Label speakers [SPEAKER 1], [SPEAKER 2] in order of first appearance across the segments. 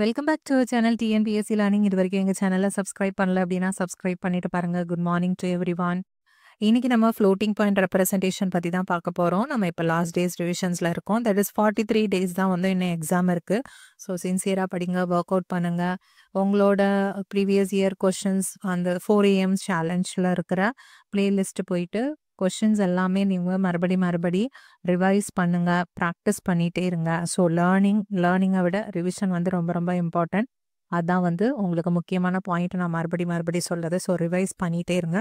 [SPEAKER 1] Welcome back to channel TNPSC learning. இது வரைக்கும் எங்கள் சேனலை சப்ஸ்கிரைப் பண்ணல அப்படின்னா சப்ஸ்கிரைப் பண்ணிட்டு பாருங்க. Good morning to everyone. இன்னைக்கு நம்ம ஃப்ளோட்டிங் பாயிண்ட் ரெப்ரசன்டேஷன் பற்றி தான் பார்க்க போகிறோம். நம்ம இப்போ லாஸ்ட் டேஸ் ரிவிஷன்ஸில் இருக்கோம். தட் இஸ் 43 டேஸ் தான் வந்து இன்னும் எக்ஸாம் இருக்குது. ஸோ சின்சியராக படிங்க, ஒர்க் அவுட் பண்ணுங்கள். உங்களோட ப்ரீவியஸ் இயர் கொஷின்ஸ் அந்த 4 AM சேலஞ்சில் இருக்கிற பிளேலிஸ்ட்டு போயிட்டு கொஷின்ஸ் எல்லாமே நீங்கள் மறுபடி ரிவைஸ் பண்ணுங்கள், ப்ராக்டிஸ் பண்ணிகிட்டே இருங்க. ஸோ லேர்னிங்கை விட ரிவிஷன் வந்து ரொம்ப ரொம்ப இம்பார்ட்டன்ட். அதான் வந்து உங்களுக்கு முக்கியமான பாயிண்ட் நான் மறுபடி சொல்கிறது. ஸோ ரிவைஸ் பண்ணிகிட்டே இருங்க.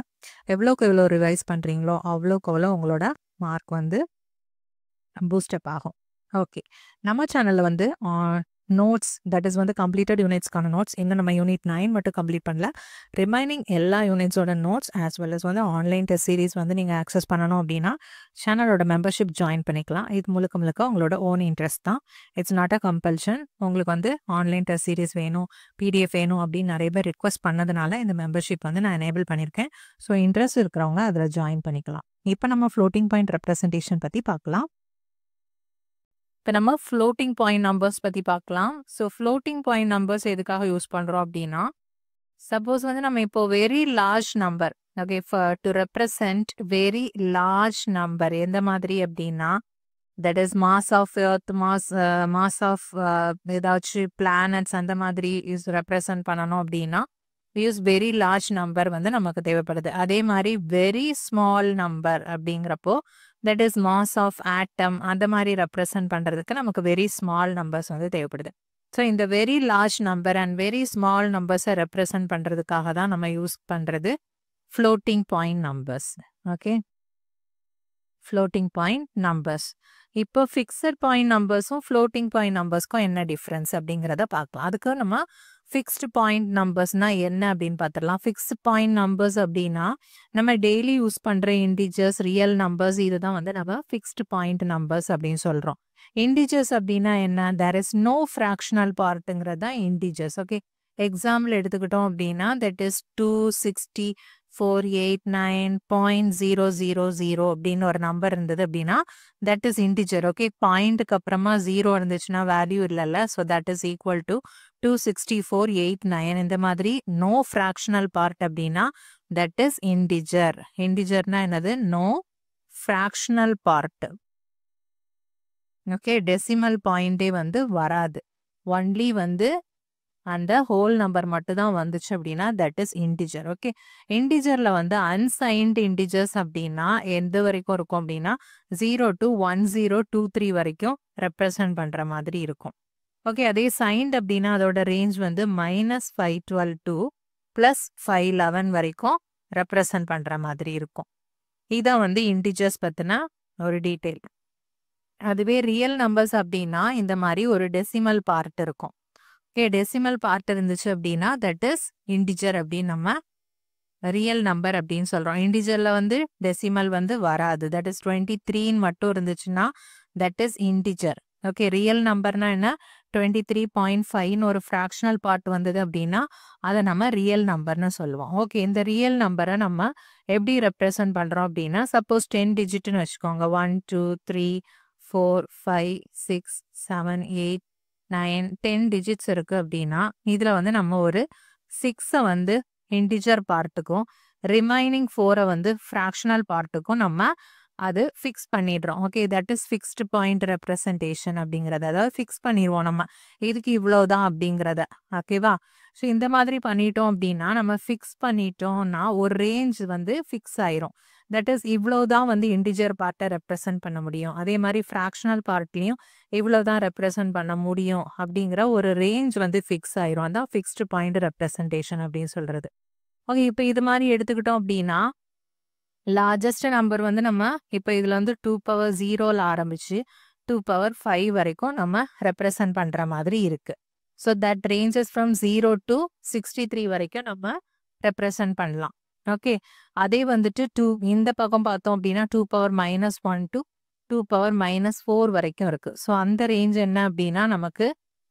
[SPEAKER 1] எவ்வளோக்கு எவ்வளோ ரிவைஸ் பண்ணுறீங்களோ அவ்வளோக்கு எவ்வளோ உங்களோட மார்க் வந்து பூஸ்டப் ஆகும். ஓகே, நம்ம சேனலில் வந்து நோட்ஸ் தட் இஸ் வந்து கம்ப்ளீட்டட் யூனிட்ஸ்க்கான நோட்ஸ் இன்னும் நம்ம யூனிட் 9 மட்டும் கம்ப்ளீட் பண்ணல. ரிமைனிங் எல்லா யூனிட்ஸோட நோட்ஸ் ஆஸ் வெல் அஸ் வந்து ஆன்லைன் டெஸ்ட் சீரிஸ் வந்து நீங்கள் ஆக்சஸ் பண்ணணும் அப்படின்னா சேனலோட மெம்பர்ஷிப் ஜாயின் பண்ணிக்கலாம். இது முழுக்க உங்களோட ஓன் இன்ட்ரெஸ்ட் தான். It's not a compulsion. உங்களுக்கு வந்து ஆன்லைன் டெஸ்ட் சீரிஸ் வேணும், PDF வேணும் அப்படின்னு நிறைய பேர் ரிக்வஸ்ட் பண்ணதுனால இந்த மெம்பர்ஷிப் வந்து நான் எனேபிள் பண்ணியிருக்கேன். ஸோ இன்ட்ரெஸ்ட் இருக்கிறவங்க அதில் ஜாயின் பண்ணிக்கலாம். இப்போ நம்ம ஃப்ளோட்டிங் பாயிண்ட் ரெப்ரசன்டேஷன் பற்றி பார்க்கலாம். இப்போ நம்ம ஃப்ளோட்டிங் பாயிண்ட் நம்பர்ஸ் பற்றி பார்க்கலாம். ஸோ ஃப்ளோட்டிங் பாயிண்ட் நம்பர்ஸ் எதுக்காக யூஸ் பண்ணுறோம் அப்படின்னா, சப்போஸ் வந்து நம்ம இப்போ very large number, okay, to represent very large number எந்த மாதிரி அப்படின்னா, that is mass of earth, mass of ஏதாச்சும் பிளானட்ஸ் அந்த மாதிரி ரெப்ரசன்ட் பண்ணணும் அப்படின்னா யூஸ் வெரி லார்ஜ் நம்பர் வந்து நமக்கு தேவைப்படுது. அதே மாதிரி வெரி ஸ்மால் நம்பர் அப்படிங்கிறப்போ that is mass of atom அந்த மாதிரி ரெப்ரசன்ட் பண்ணுறதுக்கு நமக்கு வெரி ஸ்மால் நம்பர்ஸ் வந்து தேவைப்படுது. ஸோ இந்த very large number and very small நம்பர்ஸை ரெப்ரசன்ட் பண்ணுறதுக்காக தான் நம்ம யூஸ் பண்ணுறது floating point numbers. Okay, floating point numbers. இப்போ ஃபிக்ஸட் பாயிண்ட் நம்பர்ஸும் ஃப்ளோட்டிங் பாயிண்ட் நம்பர்ஸ்க்கும் என்ன டிஃப்ரென்ஸ் அப்படிங்கிறத பார்க்கலாம். அதுக்கு நம்ம ஃபிக்ஸ்டு பாயிண்ட் நம்பர்ஸ்னா என்ன அப்படின்னு பார்த்துடலாம். ஃபிக்ஸ்டு பாயிண்ட் நம்பர்ஸ் அப்படின்னா நம்ம டெய்லி யூஸ் பண்ணுற இன்டிஜர்ஸ், ரியல் நம்பர்ஸ், இதுதான் வந்து நம்ம ஃபிக்ஸ்டு பாயிண்ட் நம்பர்ஸ் அப்படின்னு சொல்கிறோம். இன்டிஜர்ஸ் அப்படின்னா என்ன? தேர் இஸ் நோ ஃப்ராக்ஷனல் பார்ட்டுங்கிறது தான் இன்டிஜர்ஸ். ஓகே, எக்ஸாம்பிள் எடுத்துக்கிட்டோம் அப்படின்னா தட் இஸ் 26489.000 அப்படின்னு ஒரு நம்பர் இருந்தது அப்படின்னா தட் இஸ் இன்டிஜர். ஓகே, பாயிண்ட்டுக்கு அப்புறமா 0 இருந்துச்சுன்னா வேல்யூ இல்லைல்ல. So that is equal to 26489. இந்த மாதிரி நோ ஃப்ராக்ஷனல் பார்ட் அப்படின்னா தட் இஸ் இன்டிஜர். இன்டிஜர்னா என்னது? No fractional part. Okay, decimal பாயிண்டே வந்து வராது, ஒன்லி வந்து அந்த ஹோல் நம்பர் மட்டும் தான் வந்துச்சு அப்படின்னா தட் இஸ் இன்டிஜர். ஓகே, இன்டிஜரில் வந்து அன்சைன்டு இன்டிஜர்ஸ் அப்படின்னா எந்த வரைக்கும் இருக்கும் அப்படின்னா 0 to 1023 வரைக்கும் ரெப்ரசன்ட் பண்ணுற மாதிரி இருக்கும். ஓகே, அதே சைன்ட் அப்படின்னா அதோட ரேஞ்ச் வந்து -512 to +511 வரைக்கும் ரெப்ரசன்ட் பண்ணுற மாதிரி இருக்கும். இதான் வந்து இன்டிஜர்ஸ் பற்றின ஒரு டீட்டெயில். அதுவே ரியல் நம்பர்ஸ் அப்படின்னா இந்த மாதிரி ஒரு டெசிமல் பார்ட் இருக்கும். ஓகே, டெசிமல் பார்ட் இருந்துச்சு அப்படின்னா தட் இஸ் இன்டிஜர் அப்படின்னு நம்ம ரியல் நம்பர் அப்படின்னு சொல்கிறோம். இன்டிஜரில் வந்து டெசிமல் வந்து வராது. தட் இஸ் 23 மட்டும் இருந்துச்சுன்னா that is integer. Okay, real நம்பர்னா என்ன? 23.5 ஒரு ஃப்ராக்ஷனல் பார்ட் வந்தது அப்படின்னா அதை நம்ம ரியல் நம்பர்னு சொல்லுவோம். ஓகே, இந்த ரியல் நம்பரை நம்ம எப்படி ரெப்ரசன்ட் பண்ணுறோம் அப்படின்னா, சப்போஸ் 10 டிஜிட்னு வச்சுக்கோங்க. 1 2 3 4 5 6 7 8 9 10 டிஜிட்ஸ் இருக்குது அப்படின்னா இதில் வந்து நம்ம ஒரு 6 வந்து இன்டிஜர் பார்ட்டுக்கும் ரிமைனிங் 4 வந்து ஃப்ராக்ஷனல் பார்ட்டுக்கும் நம்ம அது ஃபிக்ஸ் பண்ணிடுறோம். Okay, that is fixed point representation அப்படிங்கிறத, அதாவது ஃபிக்ஸ் பண்ணிடுவோம் நம்ம இதுக்கு இவ்வளோதான் அப்படிங்கிறத. ஓகேவா? ஸோ இந்த மாதிரி பண்ணிட்டோம் அப்படின்னா நம்ம ஃபிக்ஸ் பண்ணிட்டோம்னா ஒரு ரேஞ்ச் வந்து ஃபிக்ஸ் ஆயிரும். தட் இஸ் இவ்வளோதான் வந்து இன்டிஜர் பார்ட்டை ரெப்ரசன்ட் பண்ண முடியும், அதே மாதிரி ஃப்ராக்ஷனல் பார்ட்லேயும் இவ்வளோதான் ரெப்ரசன்ட் பண்ண முடியும் அப்படிங்கிற ஒரு ரேஞ்ச் வந்து ஃபிக்ஸ் ஆயிரும். அதான் ஃபிக்ஸ்டு பாயிண்ட் ரெப்ரசன்டேஷன் அப்படின்னு சொல்கிறது. ஓகே, இப்போ இது மாதிரி எடுத்துக்கிட்டோம் அப்படின்னா லார்ஜஸ்ட் நம்பர் வந்து நம்ம இப்போ இதில் வந்து 2^0 ஆரம்பிச்சு 2^5 வரைக்கும் நம்ம ரெப்ரசன்ட் பண்ணுற மாதிரி இருக்குது. So that ranges from 0 to 63 வரைக்கும் நம்ம ரெப்ரசன்ட் பண்ணலாம். ஓகே, அதே வந்துட்டு 2 இந்த பக்கம் பார்த்தோம் அப்படின்னா 2^-1 to 2^-4 வரைக்கும் இருக்குது. ஸோ அந்த ரேஞ்ச் என்ன அப்படின்னா நமக்கு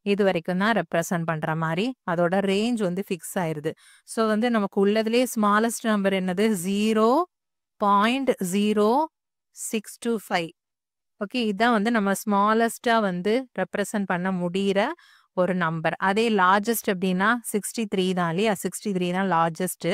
[SPEAKER 1] இது வரைக்கும் தான் ரெப்ரசன்ட் பண்ணுற மாதிரி அதோட ரேஞ்ச் வந்து ஃபிக்ஸ் ஆயிடுது. ஸோ வந்து நமக்கு உள்ளதுலேயே ஸ்மாலஸ்ட் நம்பர் என்னது? 0.0625. ஓகே, இதுதான் வந்து நம்ம ஸ்மாலஸ்ட்டாக வந்து ரெப்ரசன்ட் பண்ண முடிகிற ஒரு நம்பர். அதே லார்ஜஸ்ட் அப்படின்னா 63 தான் இல்லையா? 63 தான் லார்ஜஸ்ட்.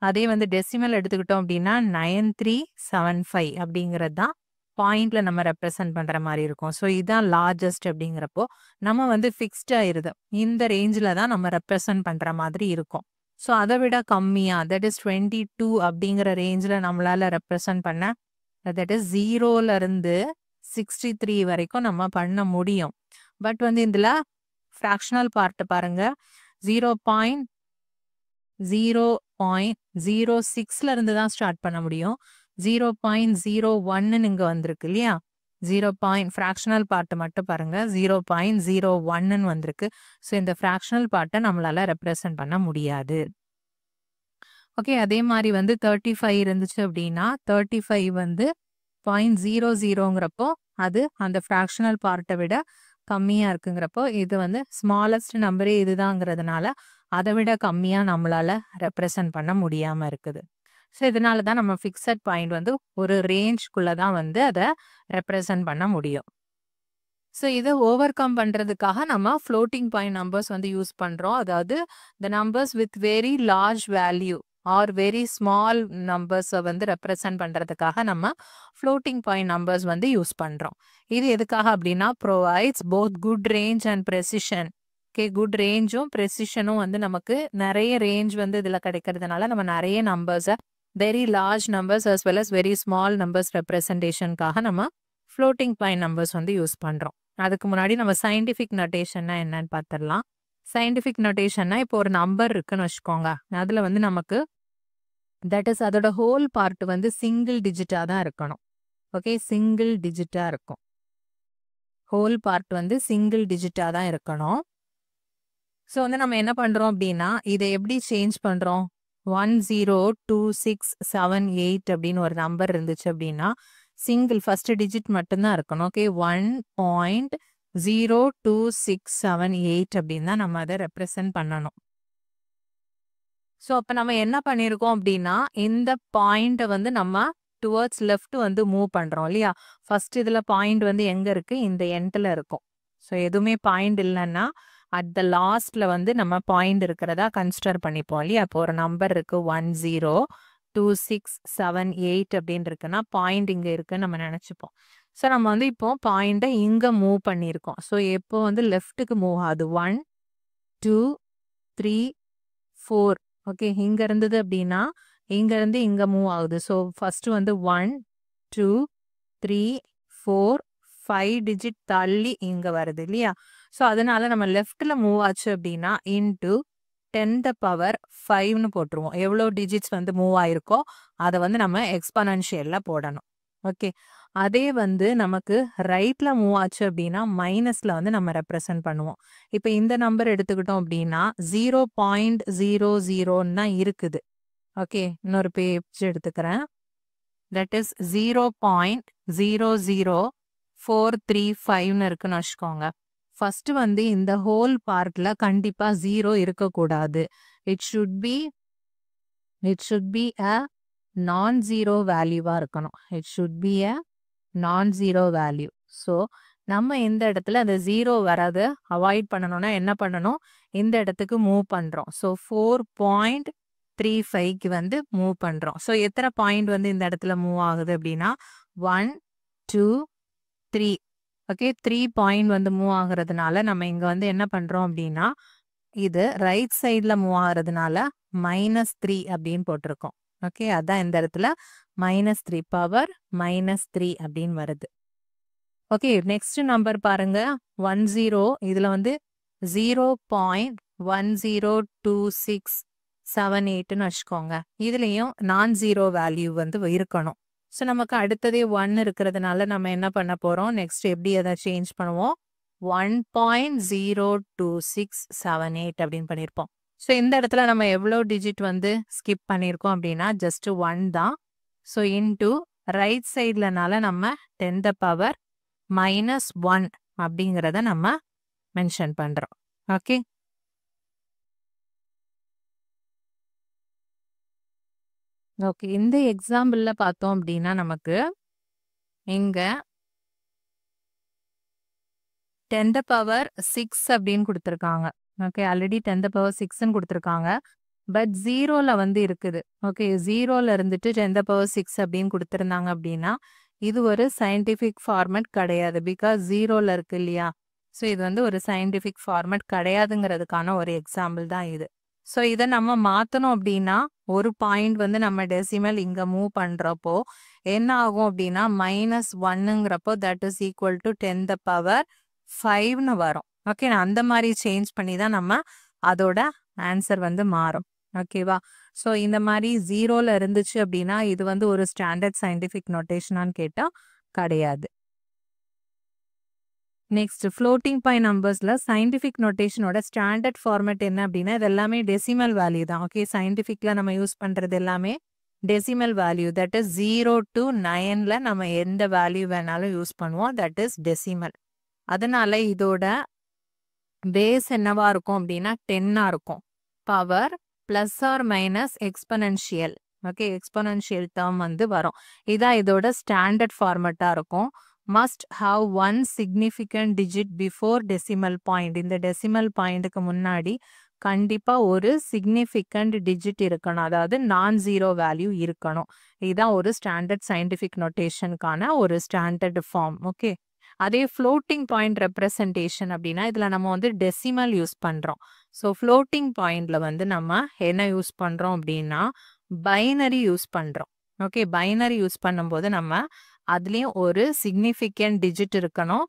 [SPEAKER 1] அதே வந்து டெசிமல் எடுத்துக்கிட்டோம் அப்படின்னா 9375 அப்படிங்கிறது தான் பாயிண்ட்ல நம்ம ரெப்ரசன்ட் பண்ற மாதிரி இருக்கும். ஸோ இதுதான் லார்ஜஸ்ட் அப்படிங்கிறப்போ நம்ம வந்து ஃபிக்ஸ்ட் ஆயிருது. இந்த ரேஞ்சில் தான் நம்ம ரெப்ரசன்ட் பண்ற மாதிரி இருக்கும். ஸோ அதை விட கம்மியா தட் இஸ் 22 அப்படிங்கிற ரேஞ்சில் நம்மளால ரெப்ரசன்ட் பண்ண தட் இஸ் 0ல இருந்து 63 வரைக்கும் நம்ம பண்ண முடியும். பட் வந்து இதுல ஃப்ராக்ஷனல் பார்ட் பாருங்க 0.06ல இருந்து தான் ஸ்டார்ட் பண்ண முடியும். 0.01 இங்க வந்திருக்கு இல்லையா? 0. ஃப்ராக்ஷனல் பார்ட் மட்டும் பாருங்க 0.01 வந்திருக்கு. ஸோ இந்த ஃப்ராக்ஷனல் பார்ட்டை நம்மளால ரெப்ரசன்ட் பண்ண முடியாது. ஓகே, அதே மாதிரி வந்து 35 இருந்துச்சு அப்படின்னா 35 வந்து 0.00ங்கிறப்போ அது அந்த ஃப்ராக்ஷனல் பார்ட்டை விட கம்மியா இருக்குங்கிறப்போ இது வந்து ஸ்மாலஸ்ட் நம்பரே இதுதாங்கிறதுனால அதை விட கம்மியா நம்மளால ரெப்ரசன்ட் பண்ண முடியாம இருக்குது. ஸோ இதனால தான் நம்ம ஃபிக்ஸட் பாயிண்ட் வந்து ஒரு ரேஞ்ச்குள்ள தான் வந்து அதை ரெப்ரசன்ட் பண்ண முடியும். ஸோ இதை ஓவர் கம் பண்றதுக்காக நம்ம ஃப்ளோட்டிங் பாயிண்ட் நம்பர்ஸ் வந்து யூஸ் பண்றோம். அதாவது the numbers with very large value or very small நம்பர்ஸை வந்து ரெப்ரசன்ட் பண்றதுக்காக நம்ம ஃப்ளோட்டிங் பாயிண்ட் நம்பர்ஸ் வந்து யூஸ் பண்றோம். இது எதுக்காக அப்படின்னா provides both good range and precision. Okay, good ரேஞ்சும் ப்ரெசிஷனும் வந்து நமக்கு நிறைய ரேஞ்ச் வந்து இதில் கிடைக்கிறதுனால நம்ம நிறைய நம்பர்ஸை very large numbers as well as very small numbers ரெப்ரசன்டேஷனுக்காக நம்ம ஃப்ளோட்டிங் பாயிண்ட் நம்பர்ஸ் வந்து யூஸ் பண்றோம். அதுக்கு முன்னாடி நம்ம சயின்டிஃபிக் நோட்டேஷன்னா என்னன்னு பார்த்துடலாம். சயின்டிஃபிக் நோட்டேஷன்னா இப்போ ஒரு நம்பர் இருக்குன்னு வச்சுக்கோங்க. அதுல வந்து நமக்கு தட் இஸ் அதோட ஹோல் பார்ட் வந்து சிங்கிள் டிஜிட்டா தான் இருக்கணும். ஓகே, சிங்கிள் டிஜிட்டா இருக்கும். ஹோல் பார்ட் வந்து சிங்கிள் டிஜிட்டா தான் இருக்கணும். ஸோ வந்து நம்ம என்ன பண்றோம் அப்படின்னா இதை எப்படி சேஞ்ச் பண்றோம்? 102678 அப்படின்னு ஒரு நம்பர் இருந்துச்சு அப்படின்னா சிங்கிள் ஃபர்ஸ்ட் டிஜிட் மட்டும்தான் இருக்கணும். ஓகே, 1.02678 அப்படின்னு தான் நம்ம அதை ரெப்ரசன்ட் பண்ணணும். ஸோ அப்போ நம்ம என்ன பண்ணியிருக்கோம் அப்படின்னா இந்த பாயிண்ட்டை வந்து நம்ம டுவர்ட்ஸ் லெஃப்ட் வந்து மூவ் பண்றோம் இல்லையா? ஃபர்ஸ்ட் இதுல பாயிண்ட் வந்து எங்க இருக்கு? இந்த எண்ட்ல இருக்கும். ஸோ எதுவுமே பாயிண்ட் இல்லைன்னா அட் த லாஸ்ட்ல வந்து நம்ம பாயிண்ட் இருக்கிறதா கன்சிடர் பண்ணிப்போம் இல்லையா? இப்போ ஒரு நம்பர் இருக்கு 102678 அப்படின்னு இருக்குன்னா பாயிண்ட் இங்க இருக்குன்னு நம்ம நினைச்சுப்போம். ஸோ நம்ம வந்து இப்போ பாயிண்ட்டை இங்க மூவ் பண்ணியிருக்கோம். ஸோ எப்போ வந்து லெஃப்ட்டுக்கு மூவ் ஆகுது 1 2 3 4. ஓகே, இங்க இருந்தது அப்படின்னா இங்க இருந்து இங்க மூவ் ஆகுது. ஸோ ஃபர்ஸ்ட் வந்து 1 2 3 4 5 டிஜிட் தள்ளி இங்க வருது இல்லையா? ஸோ அதனால நம்ம லெஃப்ட்ல மூவ் ஆச்சு அப்படின்னா இன்டு 10⁵ போட்டுருவோம். எவ்வளோ டிஜிட்ஸ் வந்து மூவ் ஆயிருக்கோ அதை வந்து நம்ம எக்ஸ்பனன்ஷியல்ல போடணும். ஓகே, அதே வந்து நமக்கு ரைட்ல மூவ் ஆச்சு அப்படின்னா மைனஸ்ல வந்து நம்ம ரெப்ரசன்ட் பண்ணுவோம். இப்போ இந்த நம்பர் எடுத்துக்கிட்டோம் அப்படின்னா 0.00 தான் இருக்குது. ஓகே, இன்னொரு பேஜ் எடுத்துக்கிறேன். தட் இஸ் 0.00435 இருக்குன்னு வச்சுக்கோங்க. ஃபர்ஸ்ட் வந்து இந்த ஹோல் பார்ட்ல கண்டிப்பா 0 இருக்கக்கூடாது. இட் ஷுட் பி அ நான் ஜீரோ வேல்யூவா இருக்கணும். இட் ஷுட் பி அ நான் ஜீரோ வேல்யூ. ஸோ நம்ம இந்த இடத்துல அந்த 0 வராது அவாய்ட் பண்ணணும்னா என்ன பண்ணணும்? இந்த இடத்துக்கு மூவ் பண்றோம். ஸோ 4.35க்கு வந்து மூவ் பண்றோம். ஸோ எத்தனை பாயிண்ட் வந்து இந்த இடத்துல மூவ் ஆகுது அப்படின்னா 1 2 3. ஓகே, 3 பாயிண்ட் வந்து மூவ் ஆகுறதுனால நம்ம இங்க வந்து என்ன பண்றோம் அப்படின்னா இது ரைட் சைட்ல மூவ் ஆகுறதுனால -3 அப்படின்னு போட்டிருக்கோம். ஓகே, அதான் இந்த இடத்துல -3 பவர் -3 அப்படின்னு வருது. ஓகே, நெக்ஸ்ட் நம்பர் பாருங்க 10. இதுல வந்து 0.102678ன்னு வச்சுக்கோங்க. இதுலயும் நான் ஜீரோ வேல்யூ வந்து இருக்கணும். ஸோ நமக்கு அடுத்ததே 1 இருக்கிறதுனால நம்ம என்ன பண்ண போறோம்? நெக்ஸ்ட் எப்படி அதை சேஞ்ச் பண்ணுவோம்? 1.02678 அப்படின்னு பண்ணியிருப்போம். ஸோ இந்த இடத்துல நம்ம எவ்வளோ டிஜிட் வந்து ஸ்கிப் பண்ணியிருக்கோம் அப்படின்னா ஜஸ்ட் 1 தான். ஸோ இன்டூ ரைட் சைட்லனால நம்ம 10⁻⁻1 அப்படிங்கிறத நம்ம மென்ஷன் பண்றோம். ஓகே, ஓகே, இந்த எக்ஸாம்பிள்ல பார்த்தோம் அப்படின்னா நமக்கு இங்க 10 the power 6 அப்படின்னு கொடுத்துருக்காங்க. ஓகே ஆல்ரெடி 10 the power 6ன்னு கொடுத்துருக்காங்க. பட் 0ல வந்து இருக்குது. ஓகே 0ல இருந்துட்டு 10 the power 6 அப்படின்னு கொடுத்துருந்தாங்க அப்படின்னா இது ஒரு சயின்டிஃபிக் ஃபார்மேட் கிடையாது. பிகாஸ் 0ல இருக்கு இல்லையா? ஸோ இது வந்து ஒரு சயின்டிஃபிக் ஃபார்மேட் கிடையாதுங்கிறதுக்கான ஒரு எக்ஸாம்பிள் தான் இது. ஸோ இதை நம்ம மாற்றணும் அப்படின்னா ஒரு பாயிண்ட் வந்து நம்ம டெசிமல் இங்கே மூவ் பண்ணுறப்போ என்ன ஆகும் அப்படின்னா -1ங்கிறப்போ that is equal to 10 the power 5ன்னு வரும். ஓகே அந்த மாதிரி சேஞ்ச் பண்ணி தான் நம்ம அதோட ஆன்சர் வந்து மாறும். ஓகேவா? ஸோ இந்த மாதிரி 0ல இருந்துச்சு அப்படின்னா இது வந்து ஒரு ஸ்டாண்டர்ட் சயின்டிஃபிக் நோட்டேஷனான்னு கேட்டால் கிடையாது. நெக்ஸ்ட் ஃப்ளோட்டிங் பாயிண்ட் நம்பர்ஸில் சயின்டிஃபிக் நோட்டேஷனோட ஸ்டாண்டர்ட் ஃபார்மேட் என்ன அப்படின்னா இது எல்லாமே டெசிமல் வேல்யூ தான். ஓகே சயின்டிஃபிக்கில் நம்ம யூஸ் பண்ணுறது எல்லாமே decimal value. That is 0 to 9ல் நம்ம எந்த வேல்யூ வேணாலும் யூஸ் பண்ணுவோம். That is decimal. அதனால இதோட பேஸ் என்னவா இருக்கும் அப்படின்னா 10ஆ இருக்கும். Power plus or minus exponential. Okay exponential term வந்து வரும். இதான் இதோட ஸ்டாண்டர்ட் ஃபார்மேட்டாக இருக்கும். Must have one significant digit before decimal point. இந்த டெசிமல் பாயிண்ட்டுக்கு முன்னாடி கண்டிப்பாக ஒரு சிக்னிஃபிகண்ட் டிஜிட் இருக்கணும். அதாவது நான்-0 வேல்யூ இருக்கணும். இதுதான் ஒரு ஸ்டாண்டர்ட் சயின்டிஃபிக் நோட்டேஷனுக்கான ஒரு ஸ்டாண்டர்ட் ஃபார்ம். ஓகே அதே ஃப்ளோட்டிங் பாயிண்ட் ரெப்ரசன்டேஷன் அப்படின்னா இதில் நம்ம வந்து டெசிமல் யூஸ் பண்ணுறோம். ஸோ ஃப்ளோட்டிங் பாயிண்டில் வந்து நம்ம என்ன யூஸ் பண்ணுறோம் அப்படின்னா பைனரி யூஸ் பண்ணுறோம். ஓகே பைனரி யூஸ் பண்ணும்போது நம்ம அதுலேயும் ஒரு சிக்னிஃபிகண்ட் டிஜிட் இருக்கணும்.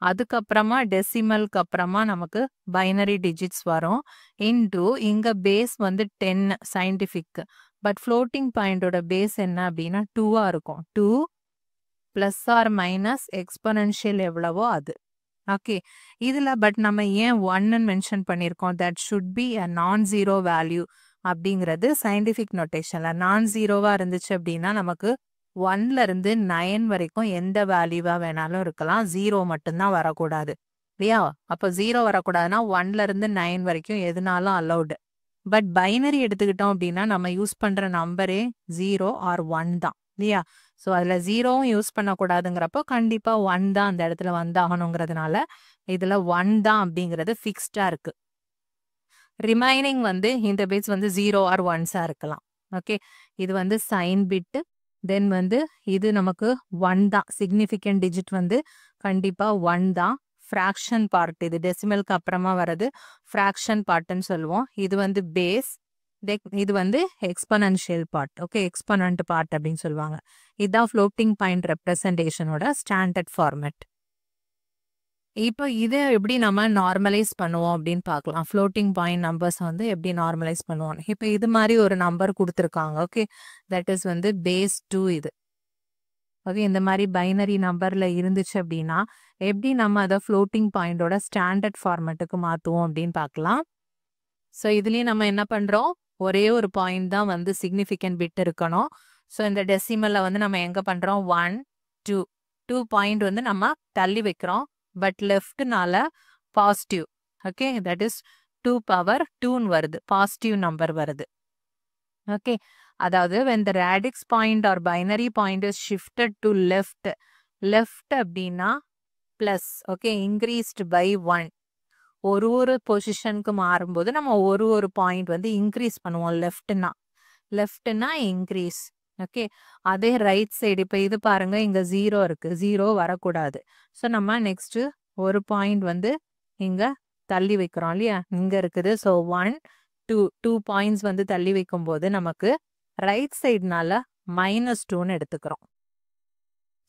[SPEAKER 1] அதுக்கப்புறமா டெசிமலுக்கு அப்புறமா நமக்கு பைனரி டிஜிட்ஸ் வரும். இன்டூ இங்கே பேஸ் வந்து 10 சயின்டிஃபிக். பட் ஃப்ளோட்டிங் பாயிண்டோட பேஸ் என்ன அப்படின்னா 2ஆக இருக்கும். 2 ப்ளஸ் ஆர் மைனஸ் எக்ஸ்பனன்ஷியல் எவ்வளவோ அது. ஓகே இதில் பட் நம்ம ஏன் 1ன்னு மென்ஷன் பண்ணியிருக்கோம்? தட் ஷுட் பி அ நான்-0 வேல்யூ அப்படிங்கிறது சயின்டிஃபிக் நோட்டேஷனில் நான்-0வாக இருந்துச்சு அப்படின்னா நமக்கு 1ல இருந்து 9 வரைக்கும் எந்த வேல்யூவாக வேணாலும் இருக்கலாம். 0 மட்டும்தான் வரக்கூடாது இல்லையா? அப்போ 0 வரக்கூடாதுன்னா 1ல இருந்து 9 வரைக்கும் எதுனாலும் அலௌடு. பட் பைனரி எடுத்துக்கிட்டோம் அப்படின்னா நம்ம யூஸ் பண்ணுற நம்பரே 0 ஆர் 1 தான் இல்லையா? ஸோ அதில் 0வும் யூஸ் பண்ணக்கூடாதுங்கிறப்போ கண்டிப்பாக 1 தான் அந்த இடத்துல வந்தாகணுங்கிறதுனால இதில் 1 தான் அப்படிங்கிறது ஃபிக்ஸ்டாக இருக்குது. ரிமைனிங் வந்து இந்த பிட்ஸ் வந்து 0 ஆர் 1ஸாக இருக்கலாம். ஓகே இது வந்து சைன் பிட்டு. தென் வந்து இது நமக்கு 1 தான். சிக்னிஃபிகண்ட் டிஜிட் வந்து கண்டிப்பாக 1 தான். ஃப்ராக்ஷன் பார்ட் இது டெசிமலுக்கு அப்புறமா வர்றது ஃப்ராக்ஷன் பார்ட்டுன்னு சொல்லுவோம். இது வந்து பேஸ். இது வந்து exponential part. Okay exponent part அப்படின்னு சொல்லுவாங்க. இதுதான் ஃப்ளோட்டிங் பாயிண்ட் ரெப்ரசன்டேஷனோட ஸ்டாண்டர்ட் ஃபார்மேட். இப்போ இதை எப்படி நம்ம நார்மலைஸ் பண்ணுவோம் அப்படின்னு பார்க்கலாம். ஃப்ளோட்டிங் பாயிண்ட் நம்பர்ஸ் வந்து எப்படி நார்மலைஸ் பண்ணுவோம். இப்போ இது மாதிரி ஒரு நம்பர் கொடுத்துருக்காங்க. ஓகே தட் இஸ் வந்து பேஸ் 2 இது. ஓகே இந்த மாதிரி பைனரி நம்பரில் இருந்துச்சு அப்படின்னா எப்படி நம்ம அதை ஃப்ளோட்டிங் பாயிண்டோட ஸ்டாண்டர்ட் ஃபார்மேட்டுக்கு மாற்றுவோம் அப்படின்னு பார்க்கலாம். ஸோ இதுலேயும் நம்ம என்ன பண்ணுறோம்? ஒரே ஒரு பாயிண்ட் தான் வந்து சிக்னிஃபிகண்ட் பிட் இருக்கணும். ஸோ இந்த டெசிமலில் வந்து நம்ம எங்கே பண்ணுறோம்? 1 2 பாயிண்ட் வந்து நம்ம தள்ளி வைக்கிறோம். பட் லெஃப்ட்னால positive. Okay that is 2 power 2ன்னு வருது. பாசிட்டிவ் நம்பர் வருது. ஓகே அதாவது when the radix point or binary point is shifted to left அப்படின்னா ப்ளஸ். Okay increased by 1. ஒரு பொசிஷனுக்கு மாறும்போது நம்ம ஒரு பாயிண்ட் வந்து இன்க்ரீஸ் பண்ணுவோம். லெஃப்ட்னா இன்க்ரீஸ். ஓகே அதே ரைட் சைடு இப்போ இது பாருங்க இங்கே 0 இருக்கு. 0 வரக்கூடாது. ஸோ நம்ம நெக்ஸ்ட் ஒரு பாயிண்ட் வந்து இங்கே தள்ளி வைக்கிறோம் இல்லையா? இங்கே இருக்குது. ஸோ 1 2 பாயிண்ட்ஸ் வந்து தள்ளி வைக்கும்போது நமக்கு ரைட் சைடுனால -2ன்னு எடுத்துக்கிறோம்.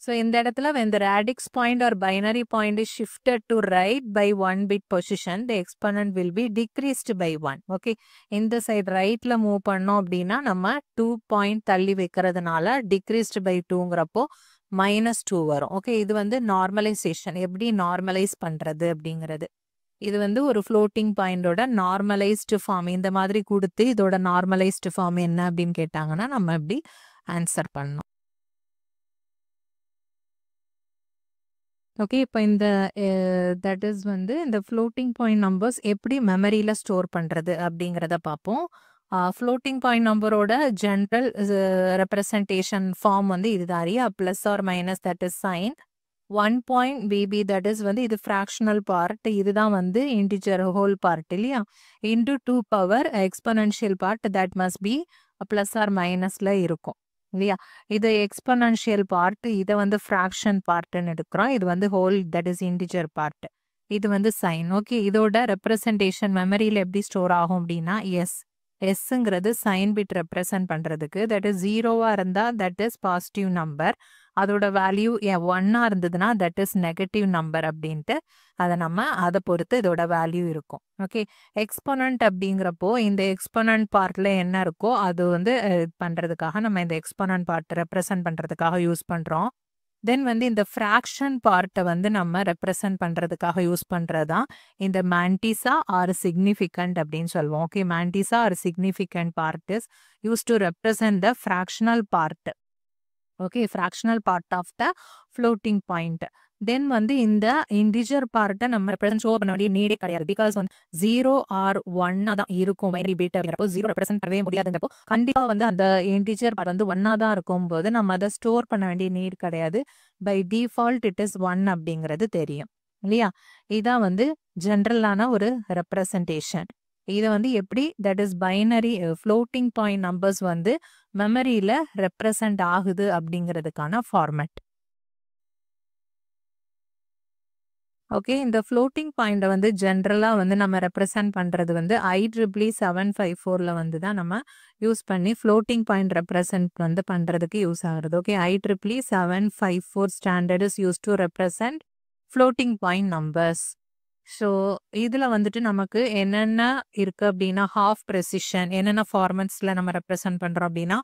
[SPEAKER 1] ஸோ இந்த இடத்துல when the radix point or binary point is shifted to right by 1 bit position, the exponent will be decreased by 1. Okay இந்த சைடு ரைட்டில் மூவ் பண்ணோம் அப்படின்னா நம்ம 2 பாயிண்ட் தள்ளி வைக்கிறதுனால decreased by 2ங்கிறப்போ -2 வரும். ஓகே இது வந்து நார்மலைசேஷன். எப்படி நார்மலைஸ் பண்ணுறது அப்படிங்கிறது. இது வந்து ஒரு ஃப்ளோட்டிங் பாயிண்டோட நார்மலைஸ்டு ஃபார்ம். இந்த மாதிரி கொடுத்து இதோட நார்மலைஸ்டு ஃபார்ம் என்ன அப்படின்னு கேட்டாங்கன்னா நம்ம எப்படி ஆன்சர் பண்ணணும். ஓகே இப்போ இந்த தட் இஸ் வந்து இந்த ஃப்ளோட்டிங் பாயிண்ட் நம்பர்ஸ் எப்படி மெமரியில் ஸ்டோர் பண்ணுறது அப்படிங்கிறத பார்ப்போம். ஃப்ளோட்டிங் பாயிண்ட் நம்பரோட ஜென்ரல் ரெப்ரசன்டேஷன் ஃபார்ம் வந்து இதுதாரியா plus or minus that is sign. 1.bb that is வந்து இது fractional part, இதுதான் வந்து integer whole part இல்லையா, into 2 power exponential part that must be plus or minusல இருக்கும் இல்லையா. இது exponential part, இதை வந்து fraction partன்னு எடுக்கிறோம். இது வந்து whole that is integer part. இது வந்து sign. ஓகே, இதோட representation மெமரியில் எப்படி ஸ்டோர் ஆகும் அப்படின்னா எஸ்ங்கிறது சைன் பிட் ரெப்ரசன்ட் பண்றதுக்கு, தட் இஸ் 0வா இருந்தா தட் இஸ் பாசிட்டிவ் நம்பர், அதோட வேல்யூ 1ஆ இருந்ததுன்னா தட் இஸ் நெகட்டிவ் நம்பர் அப்படின்ட்டு அதை பொறுத்து இதோட வேல்யூ இருக்கும். ஓகே, எக்ஸ்பொனன்ட் அப்படிங்கிறப்போ இந்த எக்ஸ்பொனன்ட் பார்ட்ல என்ன இருக்கோ அது வந்து பண்றதுக்காக நம்ம இந்த எக்ஸ்பொனன்ட் பார்ட் ரெப்ரசன்ட் பண்றதுக்காக யூஸ் பண்றோம். தென் வந்து இந்த ஃப்ராக்ஷன் பார்ட்டை வந்து நம்ம ரெப்ரசன்ட் பண்றதுக்காக யூஸ் பண்றதுதான் இந்த மேண்டிசா ஆர் சிக்னிஃபிகண்ட் அப்படின்னு சொல்லுவோம். Okay, mantissa or significant part is use to represent the fractional part. Okay, fractional part of the floating point. Then வந்து இந்த இன்டிஜர் பார்ட்டை நம்ம ரெப்ரசன்ட் ஷோ பண்ண வேண்டிய நீடே கிடையாது. பிகாஸ் வந்து 0 or 1 தான் இருக்கும் பைனரி பிட் அப்படிங்கிறப்போ 0 ரெப்ரசன்ட் பண்ணவே முடியாதுங்கிறப்போ கண்டிப்பாக வந்து அந்த இன்டிஜர் பார்ட் வந்து 1ஆ தான் இருக்கும்போது நம்ம அதை ஸ்டோர் பண்ண வேண்டிய நீட் கிடையாது. பை டிஃபால்ட் இட் இஸ் 1 அப்படிங்கிறது தெரியும் இல்லையா. இதான் வந்து ஜென்ரலான ஒரு ரெப்ரசன்டேஷன். இதை வந்து எப்படி that is binary floating point numbers வந்து மெமரியில ரெப்ரசன்ட் ஆகுது அப்படிங்கிறதுக்கான ஃபார்மேட். ஓகே, இந்த ஃப்ளோட்டிங் பாயிண்டை வந்து ஜென்ரலாக வந்து நம்ம ரெப்ரசன்ட் பண்ணுறது வந்து IEEE 754ல வந்து தான் நம்ம யூஸ் பண்ணி ஃப்ளோட்டிங் பாயிண்ட் ரெப்ரசன்ட் வந்து பண்ணுறதுக்கு யூஸ் ஆகுறது. Okay, IEEE 754 standard is use to represent floating point numbers. So இதில் வந்துட்டு நமக்கு என்னென்ன இருக்குது அப்படின்னா ஹாஃப் ப்ரெசிஷன், என்னென்ன ஃபார்மட்ஸில் நம்ம ரெப்ரசன்ட் பண்ணுறோம் அப்படின்னா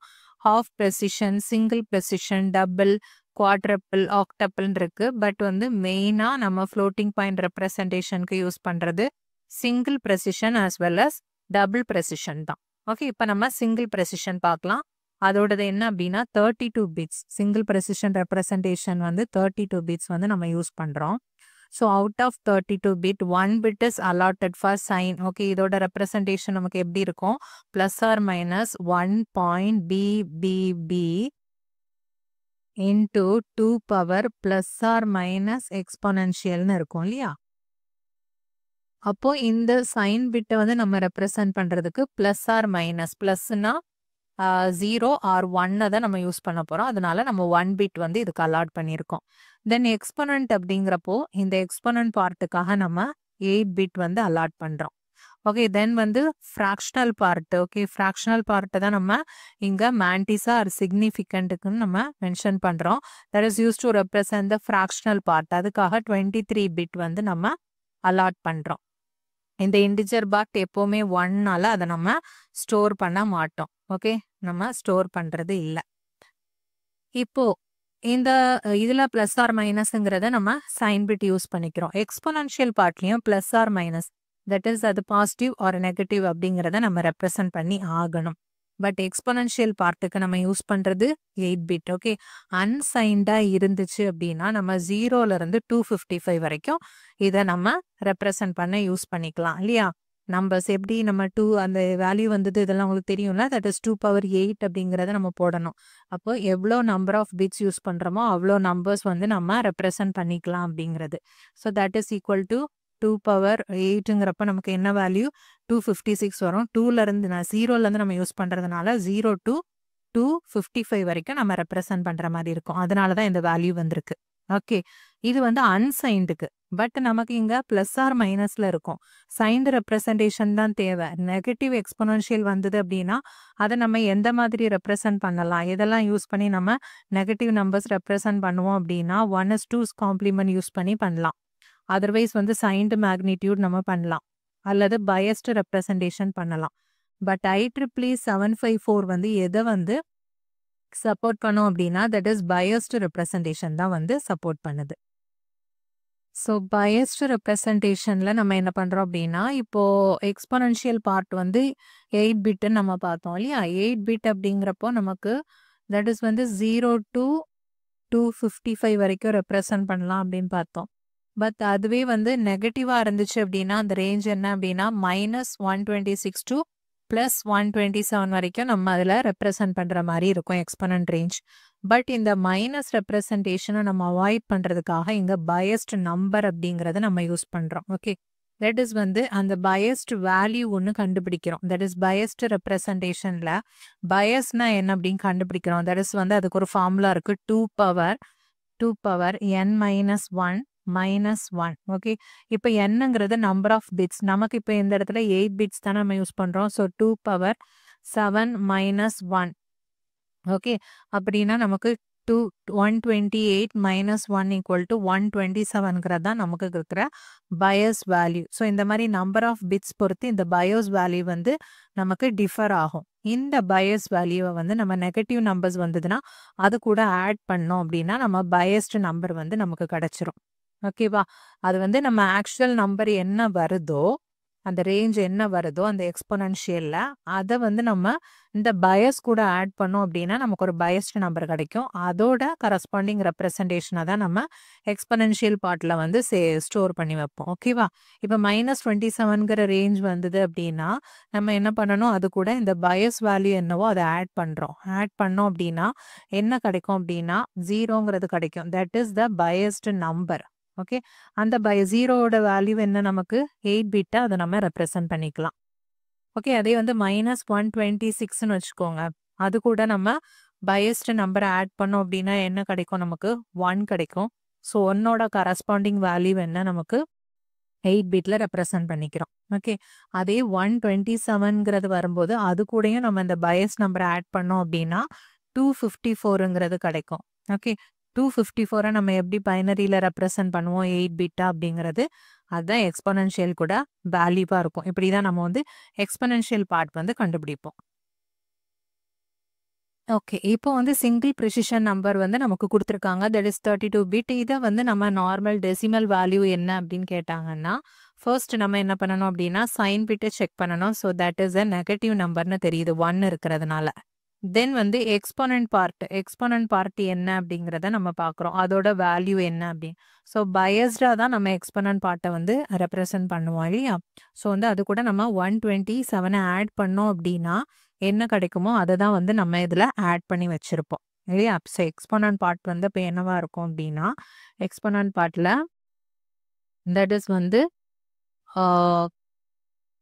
[SPEAKER 1] half precision, single precision, double, quadruple, ஆக்டப்பிள்னு இருக்கு. பட் வந்து மெயினாக நம்ம ஃப்ளோட்டிங் பாயிண்ட் ரெப்ரசன்டேஷனுக்கு யூஸ் பண்ணுறது single precision as well as double precision தான். ஓகே, இப்போ நம்ம சிங்கிள் ப்ரெசிஷன் பார்க்கலாம். அதோடது என்ன அப்படின்னா 32 பிட்ஸ். சிங்கிள் ப்ரெசிஷன் ரெப்ரசன்டேஷன் வந்து 32 பிட்ஸ் வந்து நம்ம யூஸ் பண்ணுறோம். So out of 32 bit 1 bit is allotted for sign. Okay, இதோட ரெப்ரசன்டேஷன் நமக்கு எப்படி இருக்கும், plus or minus 1.BBB into 2 power plus or minus exponentialனு இருக்கும் இல்லையா. அப்போ இந்த சைன் பிட்டை வந்து நம்ம ரெப்ரசன்ட் பண்றதுக்கு பிளஸ் ஆர் மைனஸ், பிளஸ்னா 0 or 1 தான் நம்ம யூஸ் பண்ண போறோம். அதனால நம்ம 1 பிட் வந்து இதுக்கு அலாட் பண்ணியிருக்கோம். தென் எக்ஸ்பொனன்ட் அப்படிங்கிறப்போ இந்த எக்ஸ்பொனன்ட் பார்ட்டுக்காக நம்ம 8 பிட் வந்து அலாட் பண்றோம். ஓகே, தென் வந்து ஃப்ராக்ஷனல் பார்ட். ஓகே, ஃப்ராக்ஷனல் பார்ட்டை தான் நம்ம இங்கே மேண்டிசா ஆர் சிக்னிஃபிகண்ட்டுக்குன்னு நம்ம மென்ஷன் பண்ணுறோம். That is use to represent the fractional part. அதுக்காக 23 பிட் வந்து நம்ம அலாட் பண்ணுறோம். இந்த இன்டிஜர் பார்ட் எப்போவுமே 1னால அதை நம்ம ஸ்டோர் பண்ண மாட்டோம். ஓகே, நம்ம ஸ்டோர் பண்ணுறது இல்லை. இப்போ இந்த இதில் ப்ளஸ் ஆர் மைனஸுங்கிறத நம்ம சைன் பிட் யூஸ் பண்ணிக்கிறோம். எக்ஸ்பொனன்ஷியல் பார்ட்லேயும் plus or minus that is அது பாசிட்டிவ் ஆர் நெகட்டிவ் அப்படிங்கிறத நம்ம ரெப்ரசன்ட் பண்ணி ஆகணும். பட் எக்ஸ்பொனன்ஷியல் பார்ட்டுக்கு நம்ம யூஸ் பண்ணுறது 8 பிட். ஓகே, அன்சைன்டாக இருந்துச்சு அப்படின்னா நம்ம 0லேருந்து 255 வரைக்கும் இதை நம்ம ரெப்ரசன்ட் பண்ண யூஸ் பண்ணிக்கலாம் இல்லையா. நம்பர்ஸ் எப்படி நம்ம 2 அந்த வேல்யூ வந்தது இதெல்லாம் உங்களுக்கு தெரியும்ல, தட் இஸ் 2 power 8 அப்படிங்கிறத நம்ம போடணும். அப்போ எவ்வளோ நம்பர் ஆஃப் பிட்ஸ் யூஸ் பண்ணுறோமோ அவ்வளோ நம்பர்ஸ் வந்து நம்ம ரெப்ரசன்ட் பண்ணிக்கலாம் அப்படிங்கிறது. So that is equal to 2 power 8ங்கிறப்ப நமக்கு என்ன வேல்யூ 256 வரும். 2லேருந்து 0லேருந்து நம்ம யூஸ் பண்ணுறதுனால 0 to 255 வரைக்கும் நம்ம ரெப்ரசன்ட் பண்ணுற மாதிரி இருக்கும். அதனால தான் இந்த வேல்யூ வந்திருக்கு. ஓகே, இது வந்து அன்சைன்டுக்கு. பட் நமக்கு இங்கே ப்ளஸ் ஆர் மைனஸில் இருக்கும். சைன்டு ரெப்ரசன்டேஷன் தான் தேவை. நெகட்டிவ் எக்ஸ்பொனன்ஷியல் வந்தது அப்படின்னா அதை நம்ம எந்த மாதிரி ரெப்ரசன்ட் பண்ணலாம், இதெல்லாம் யூஸ் பண்ணி நம்ம நெகட்டிவ் நம்பர்ஸ் ரெப்ரசன்ட் பண்ணுவோம் அப்படின்னா 1:2 காம்ப்ளிமெண்ட் யூஸ் பண்ணி பண்ணலாம். அதர்வைஸ் வந்து சைன்டு மேக்னிடியூட் நம்ம பண்ணலாம் அல்லது பயஸ்டு ரெப்ரசன்டேஷன் பண்ணலாம். பட் IEEE 754 வந்து எதை வந்து சப்போர்ட் பண்ணும் அப்படின்னா தட் இஸ் பயஸ்டு ரெப்ரசன்டேஷன் தான் வந்து சப்போர்ட் பண்ணுது. ஸோ பயஸ்டு ரெப்ரசன்டேஷனில் நம்ம என்ன பண்ணுறோம் அப்படின்னா இப்போ எக்ஸ்பொனன்ஷியல் பார்ட் வந்து 8 பிட்டுன்னு நம்ம பார்த்தோம் இல்லையா. 8 பிட் அப்படிங்கிறப்போ நமக்கு தட் இஸ் வந்து 0 to 255 வரைக்கும் ரெப்ரசன்ட் பண்ணலாம் அப்படின்னு பார்த்தோம். பட் அதுவே வந்து நெகட்டிவாக இருந்துச்சு அப்படின்னா அந்த ரேஞ்ச் என்ன அப்படின்னா -126 to +127 வரைக்கும் நம்ம அதில் ரெப்ரசன்ட் பண்ணுற மாதிரி இருக்கும் எக்ஸ்பொனன்ட் ரேஞ்ச். பட் இந்த மைனஸ் ரெப்ரசன்டேஷனை நம்ம அவாய்ட் பண்றதுக்காக இங்க பயஸ்ட் நம்பர் அப்படிங்கறத நம்ம யூஸ் பண்றோம். ஓகே, தட் இஸ் வந்து அந்த பயஸ்ட் வேல்யூ ஒன்று கண்டுபிடிக்கிறோம். தட் இஸ் பயஸ்ட் ரெப்ரசன்டேஷன்ல பயஸ்னா என்ன அப்படின்னு கண்டுபிடிக்கிறோம். தட் இஸ் வந்து அதுக்கு ஒரு ஃபார்முலா இருக்கு, 2 power n minus 1 minus 1. Okay, இப்போ என்னங்கிறது நம்பர் ஆஃப் பிட்ஸ். நமக்கு இப்போ இந்த இடத்துல 8 பிட்ஸ் தான் நம்ம யூஸ் பண்றோம். So 2 power 7 minus 1. ஓகே, அப்படின்னா நமக்கு 128 மைனஸ் 1 ஈக்குவல் டு 127 தான் நமக்கு இருக்கிற பயஸ் வேல்யூ. ஸோ இந்த மாதிரி நம்பர் ஆஃப் பிட்ஸ் பொறுத்து இந்த பயஸ் வேல்யூ வந்து நமக்கு டிஃபர் ஆகும். இந்த பயஸ் வேல்யூவை வந்து நம்ம நெகட்டிவ் நம்பர்ஸ் வந்ததுன்னா அது கூட ஆட் பண்ணோம் அப்படின்னா நம்ம பயஸ்ட் நம்பர் வந்து நமக்கு கிடைச்சிரும். ஓகேவா, அது வந்து நம்ம ஆக்சுவல் நம்பர் என்ன வருதோ, அந்த ரேஞ்ச் என்ன வருதோ அந்த எக்ஸ்பொனன்ஷியல்ல அதை வந்து நம்ம இந்த பயஸ் கூட ஆட் பண்ணோம் அப்படின்னா நமக்கு ஒரு பயஸ்ட் நம்பர் கிடைக்கும். அதோட கரஸ்பாண்டிங் ரெப்ரசன்டேஷனை தான் நம்ம எக்ஸ்பொனன்ஷியல் பார்ட்ல வந்து ஸ்டோர் பண்ணி வைப்போம். ஓகேவா, இப்போ -27ங்கிற ரேஞ்ச் வந்தது அப்படின்னா நம்ம என்ன பண்ணணும், அது கூட இந்த பயஸ் வேல்யூ என்னவோ அதை ஆட் பண்றோம். ஆட் பண்ணோம் அப்படின்னா என்ன கிடைக்கும் அப்படின்னா 0ங்கிறது கிடைக்கும். That is the biased number. Okay, அந்த ஜீரோவோட வேல்யூ என்ன, நமக்கு 8 பிட்டா அதை நம்ம ரெப்ரசன்ட் பண்ணிக்கலாம். ஓகே, அதே வந்து -126ன்னு வச்சுக்கோங்க. அது கூட நம்ம பயஸ்ட் நம்பரை ஆட் பண்ணோம் அப்படின்னா என்ன கிடைக்கும், நமக்கு 1 கிடைக்கும். ஸோ 1ஓட கரஸ்பாண்டிங் வேல்யூ என்ன, நமக்கு 8 பிட்ல ரெப்ரசன்ட் பண்ணிக்கிறோம். ஓகே, அதே 127ங்கிறது வரும்போது அது கூடயும் நம்ம இந்த பயஸ் நம்பரை ஆட் பண்ணோம் அப்படின்னா 254ங்கிறது கிடைக்கும். ஓகே, 254 நம்ம எப்படி பைனரியில ரெப்ரசன்ட் பண்ணுவோம் 8 பிட்டா அப்படிங்கிறது, அதுதான் எக்ஸ்பொனன்ஷியல் கூட வேல்யூவா இருக்கும். இப்படிதான் நம்ம வந்து எக்ஸ்பொனன்ஷியல் பார்ட் வந்து கண்டுபிடிப்போம். ஓகே, இப்போ வந்து சிங்கிள் ப்ரிசிஷன் நம்பர் வந்து நமக்கு கொடுத்துருக்காங்க. That is 32 bit. இதை வந்து நம்ம நார்மல் டெசிமல் வேல்யூ என்ன அப்படின்னு கேட்டாங்கன்னா ஃபர்ஸ்ட் நம்ம என்ன பண்ணணும் அப்படின்னா சைன் பிட்டை செக் பண்ணணும். So that is a negative நம்பர்னு தெரியுது 1 இருக்கிறதுனால. தென் வந்து எக்ஸ்பொனன்ட் பார்ட் என்ன அப்படிங்கிறத நம்ம பார்க்குறோம், அதோட வேல்யூ என்ன அப்படின்னு. ஸோ பயஸ்டாக தான் நம்ம எக்ஸ்பொனன்ட் பார்ட்டை வந்து ரெப்ரசன்ட் பண்ணுவோம் இல்லையா. ஸோ வந்து அது கூட நம்ம 127 ஆட் பண்ணோம் அப்படின்னா என்ன கிடைக்குமோ அதை தான் வந்து நம்ம இதில் ஆட் பண்ணி வச்சுருப்போம் இல்லையா. ஸோ எக்ஸ்பொனன்ட் பார்ட் வந்து இப்போ என்னவா இருக்கும் அப்படின்னா எக்ஸ்பொனன்ட் பார்ட்டில் தட் இஸ் வந்து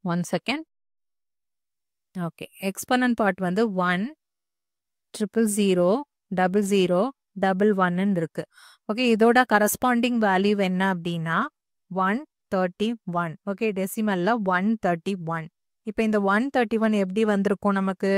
[SPEAKER 1] 1 செகண்ட். ஓகே, எக்ஸ்பொனன்ட் பார்ட் வந்து 1 000 00 11 இருக்கு. ஓகே, இதோட கரஸ்பாண்டிங் வேல்யூ என்ன அப்படின்னா 131. ஓகே, டெசிமல்ல 131. இப்போ இந்த 131 எப்படி வந்திருக்கும், நமக்கு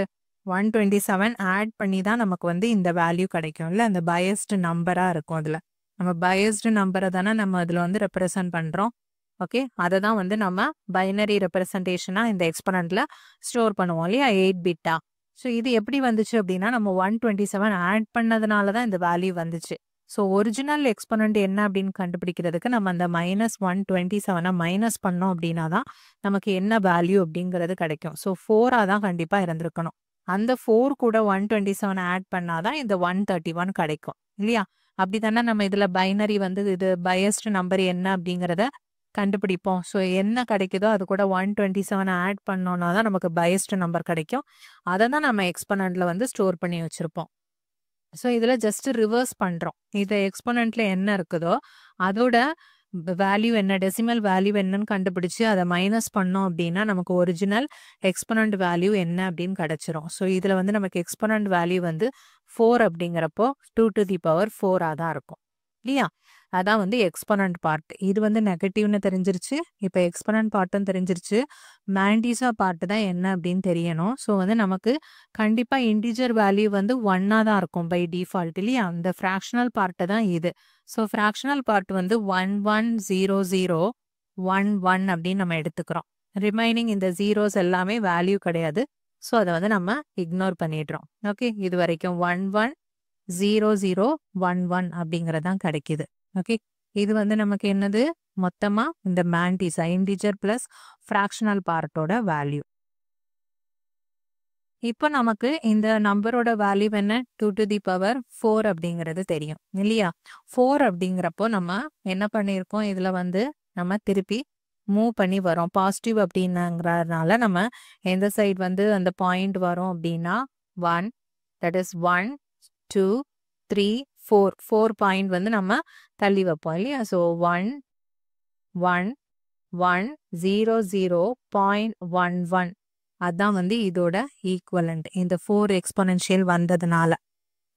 [SPEAKER 1] 127 ஆட் பண்ணி தான் நமக்கு வந்து இந்த வேல்யூ கிடைக்கும் இல்லை. அந்த பயஸ்டு நம்பராக இருக்கும். அதில் நம்ம பயஸ்டு நம்பரை தானே நம்ம அதில் வந்து ரெப்ரசன்ட் பண்ணுறோம். ஓகே, அதை தான் வந்து நம்ம பைனரி ரெப்ரசன்டேஷனாக இந்த எக்ஸ்பொனன்ட்ல ஸ்டோர் பண்ணுவோம் இல்லையா 8 பிட்டா. ஸோ இது எப்படி வந்துச்சு அப்படின்னா நம்ம 127 ஆட் பண்ணதுனால தான் இந்த வேல்யூ வந்துச்சு. ஸோ ஒரிஜினல் எக்ஸ்பொனன்ட் என்ன அப்படின்னு கண்டுபிடிக்கிறதுக்கு நம்ம அந்த -127 மைனஸ் பண்ணோம் அப்படின்னா தான் நமக்கு என்ன வேல்யூ அப்படிங்கிறது கிடைக்கும். ஸோ 4ஆக தான் கண்டிப்பாக இருந்திருக்கணும். அந்த 4 கூட 127 ஆட் பண்ணாதான் இந்த 131 கிடைக்கும் இல்லையா. அப்படி தானே நம்ம இதில் பைனரி வந்து இது பயஸ்டு நம்பர் என்ன அப்படிங்கிறத கண்டுபிடிப்போம். ஸோ என்ன கிடைக்குதோ அது கூட 127 ஆட் பண்ணோன்னா தான் நமக்கு பயஸ்டு நம்பர் கிடைக்கும். அதை தான் நம்ம எக்ஸ்பொனன்ட்ல வந்து ஸ்டோர் பண்ணி வச்சுருப்போம். ஸோ இதில் ஜஸ்ட் ரிவர்ஸ் பண்ணுறோம். இது எக்ஸ்பொனன்ட்ல என்ன இருக்குதோ அதோட வேல்யூ என்ன, டெசிமல் வேல்யூ என்னன்னு கண்டுபிடிச்சு அதை மைனஸ் பண்ணோம் அப்படின்னா நமக்கு ஒரிஜினல் எக்ஸ்பொனன்ட் வேல்யூ என்ன அப்படின்னு கிடைச்சிரும். ஸோ இதில் வந்து நமக்கு எக்ஸ்பொனன்ட் வேல்யூ வந்து 4 அப்படிங்கிறப்போ 2 to the power 4ஆக தான் இருக்கும் இல்லையா. அதான் வந்து எக்ஸ்பொனன்ட் பார்ட். இது வந்து நெகட்டிவ்னு தெரிஞ்சிருச்சு. இப்போ எக்ஸ்பொனன்ட் பார்ட்டும் தெரிஞ்சிருச்சு. மேண்டிஸா பார்ட் தான் என்ன அப்படின்னு தெரியணும். ஸோ வந்து நமக்கு கண்டிப்பாக இன்டிஜர் வேல்யூ வந்து 1ஆக தான் இருக்கும் பை டிஃபால்ட் இல்லையா. அந்த ஃப்ராக்ஷனல் பார்ட்டை தான் இது. ஸோ ஃப்ராக்ஷனல் பார்ட் வந்து 110011 அப்படின்னு நம்ம எடுத்துக்கிறோம். ரிமைனிங் இந்த ஜீரோஸ் எல்லாமே வேல்யூ கிடையாது. ஸோ அதை வந்து நம்ம இக்னோர் பண்ணிடுறோம். ஓகே, இது வரைக்கும் 110011 அப்படிங்கிறது தான் கிடைக்குது. ஓகே, இது வந்து நமக்கு என்னது, மொத்தமா இந்த மேண்டிஸா இன்டிஜர் பிளஸ் ஃப்ராக்ஷனல் பார்ட்டோட வேல்யூ. இப்போ நமக்கு இந்த நம்பரோட வேல்யூ என்ன 2 to the power 4 அப்படிங்கிறது தெரியும் இல்லையா. 4 அப்படிங்கிறப்போ நம்ம என்ன பண்ணியிருக்கோம், இதில் வந்து நம்ம திருப்பி மூவ் பண்ணி வரோம். பாசிட்டிவ் அப்படின்னாங்கிறதுனால நம்ம எந்த சைடு வந்து அந்த பாயிண்ட் வரும் அப்படின்னா 1, தட் இஸ் 1 2 3 4 பாயிண்ட் வந்து நம்ம தள்ளி வைப்போம் இல்லையா? ஸோ 1 1 1 0 0.11 அதான் வந்து இதோட ஈக்குவலண்ட் இந்த 4 எக்ஸ்பொனென்ஷியல் வந்ததுனால.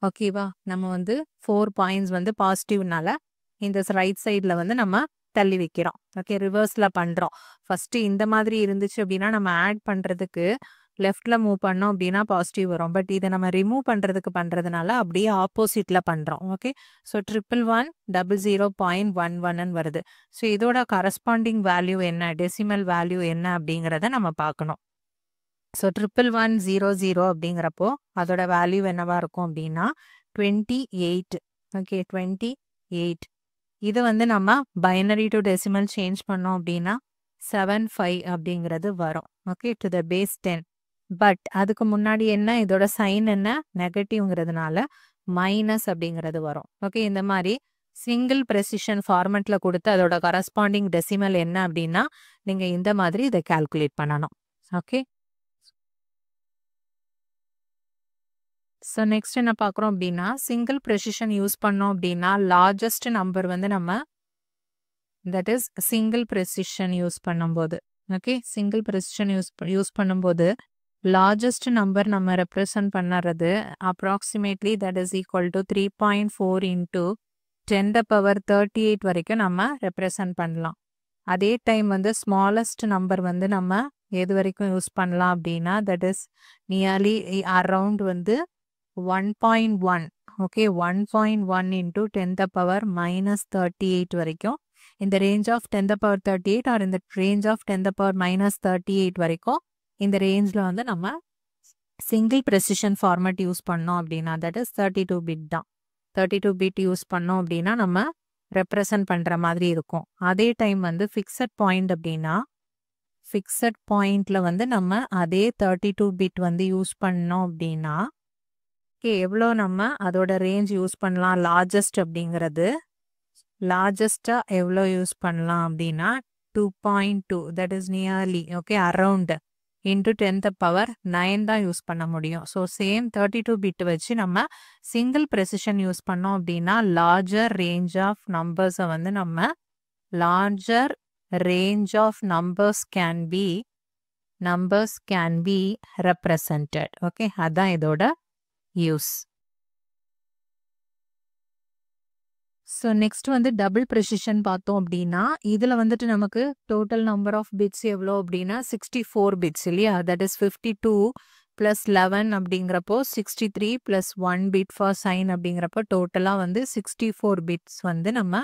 [SPEAKER 1] ஓகேவா? நம்ம வந்து 4 பாயிண்ட்ஸ் வந்து பாசிட்டிவ்னால இந்த ரைட் சைடில் வந்து நம்ம தள்ளி வைக்கிறோம். ஓகே, ரிவர்ஸில் பண்ணுறோம். ஃபஸ்ட்டு இந்த மாதிரி இருந்துச்சு அப்படின்னா நம்ம ஆட் பண்ணுறதுக்கு லெஃப்டில் மூவ் பண்ணோம் அப்படின்னா பாசிட்டிவ் வரும். பட் இதை நம்ம ரிமூவ் பண்ணுறதுனால அப்படியே ஆப்போசிட்டில் பண்ணுறோம். ஓகே, ஸோ 111 வருது. ஸோ இதோட கரஸ்பாண்டிங் வேல்யூ என்ன, டெசிமல் வேல்யூ என்ன அப்படிங்கிறத நம்ம பார்க்கணும். ஸோ 11100 அப்படிங்கிறப்போ அதோட வேல்யூ என்னவா இருக்கும் அப்படின்னா 28. ஓகே, 28. இது வந்து நம்ம பைனரி டு டெசிமல் சேஞ்ச் பண்ணோம் அப்படின்னா 75 அப்படிங்கிறது வரும். Okay, to the base 10. But அதுக்கு முன்னாடி என்ன, இதோட சைன் என்ன, நெகட்டிவ்ங்கிறதுனால மைனஸ் அப்படிங்கிறது வரும். ஓகே, இந்த மாதிரி சிங்கிள் ப்ரெசிஷன் ஃபார்மெட்ல கொடுத்து அதோட கரஸ்பாண்டிங் டெசிமல் என்ன அப்படின்னா நீங்க இந்த மாதிரி இதை கால்குலேட் பண்ணணும். ஓகே, ஸோ நெக்ஸ்ட் என்ன பார்க்குறோம் அப்படின்னா சிங்கிள் ப்ரெசிஷன் யூஸ் பண்ணோம் அப்படின்னா லார்ஜஸ்ட் நம்பர் வந்து நம்ம that is single precision use பண்ணும்போது, ஓகே, சிங்கிள் ப்ரெசிஷன் யூஸ் பண்ணும்போது லார்ஜஸ்ட் நம்பர் நம்ம ரெப்ரசன்ட் பண்ணுறது approximately that is equal to 3.4 into 10⁻38 வரைக்கும் நம்ம ரெப்ரசன்ட் பண்ணலாம். அதே டைம் வந்து ஸ்மாலஸ்ட் நம்பர் வந்து நம்ம எது வரைக்கும் யூஸ் பண்ணலாம் அப்படின்னா தட் இஸ் நியர்லி அரவுண்ட் வந்து 1.1. ஓகே, 1.1 இன்ட்டு 10⁻−38 வரைக்கும் இந்த ரேஞ்ச் ஆஃப் 10⁻38 ஆர் இந்த ரேஞ்ச் ஆஃப் 10⁻−38 வரைக்கும் இந்த ரேஞ்சில் வந்து நம்ம சிங்கிள் ப்ரெசிஷன் ஃபார்மேட் யூஸ் பண்ணோம் அப்படின்னா தட் இஸ் 32 பிட் தான். 32 பிட் யூஸ் பண்ணோம் அப்படின்னா நம்ம ரெப்ரசன்ட் பண்ணுற மாதிரி இருக்கும். அதே டைம் வந்து ஃபிக்ஸட் பாயிண்ட் அப்படின்னா ஃபிக்ஸட் பாயிண்ட்ல வந்து நம்ம அதே 32 பிட் வந்து யூஸ் பண்ணோம் அப்படின்னா எவ்வளோ நம்ம அதோட ரேஞ்ச் யூஸ் பண்ணலாம், லார்ஜஸ்ட் அப்படிங்கிறது லார்ஜஸ்ட்டாக எவ்வளோ யூஸ் பண்ணலாம் அப்படின்னா 2.2 that is nearly okay around into 10⁻9 தான் யூஸ் பண்ண முடியும். ஸோ சேம் 32 பிட் வச்சு நம்ம சிங்கிள் ப்ரெசிஷன் யூஸ் பண்ணோம் அப்படின்னா லார்ஜர் ரேஞ்ச் ஆஃப் நம்பர்ஸை வந்து நம்ம larger range of numbers can be represented. Okay, அதான் இதோட யூஸ். ஸோ நெக்ஸ்ட் வந்து டபுள் ப்ரெசிஷன் பார்த்தோம் அப்படின்னா இதில் வந்துட்டு நமக்கு டோட்டல் நம்பர் ஆஃப் பிட்ஸ் எவ்வளோ அப்படின்னா 64 பிட்ஸ் இல்லையா? தட் இஸ் 52 + 11 அப்படிங்கிறப்போ 63 + 1 பிட் ஃபார் சைன் அப்படிங்கிறப்போ டோட்டலாக வந்து 64 பிட்ஸ் வந்து நம்ம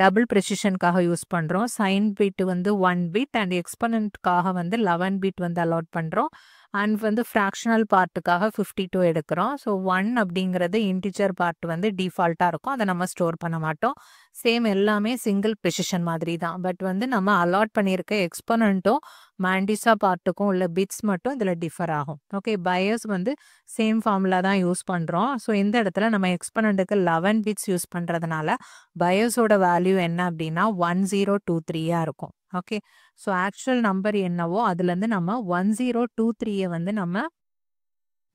[SPEAKER 1] டபுள் ப்ரெசிஷனுக்காக யூஸ் பண்ணுறோம். சைன் பிட் வந்து 1 பிட் அண்ட் எக்ஸ்பனண்ட்காக வந்து 11 பிட் வந்து அலாட் பண்ணுறோம். அண்ட் வந்து ஃப்ராக்ஷனல் பார்ட்டுக்காக 52 எடுக்கிறோம். ஸோ 1 அப்படிங்கிறது இன்டிஜர் பார்ட் வந்து டிஃபால்ட்டாக இருக்கும், அதை நம்ம ஸ்டோர் பண்ண மாட்டோம். சேம் எல்லாமே சிங்கிள் ப்ரெசிஷன் மாதிரி தான். பட் வந்து நம்ம அலாட் பண்ணியிருக்க எக்ஸ்பனண்ட்டும் மாண்டிசா பார்ட்டுக்கும் உள்ள பிட்ஸ் மட்டும் இதில் டிஃபர் ஆகும். ஓகே, பயஸ் வந்து சேம் ஃபார்முலா தான் யூஸ் பண்ணுறோம். ஸோ இந்த இடத்துல நம்ம எக்ஸ்பனண்ட்டுக்கு 11 பிட்ஸ் யூஸ் பண்ணுறதுனால பயஸோட வேல்யூ என்ன அப்படின்னா 1023 இருக்கும். ஓகே, ஸோ ஆக்சுவல் நம்பர் என்னவோ அதுலேருந்து நம்ம 1023 வந்து நம்ம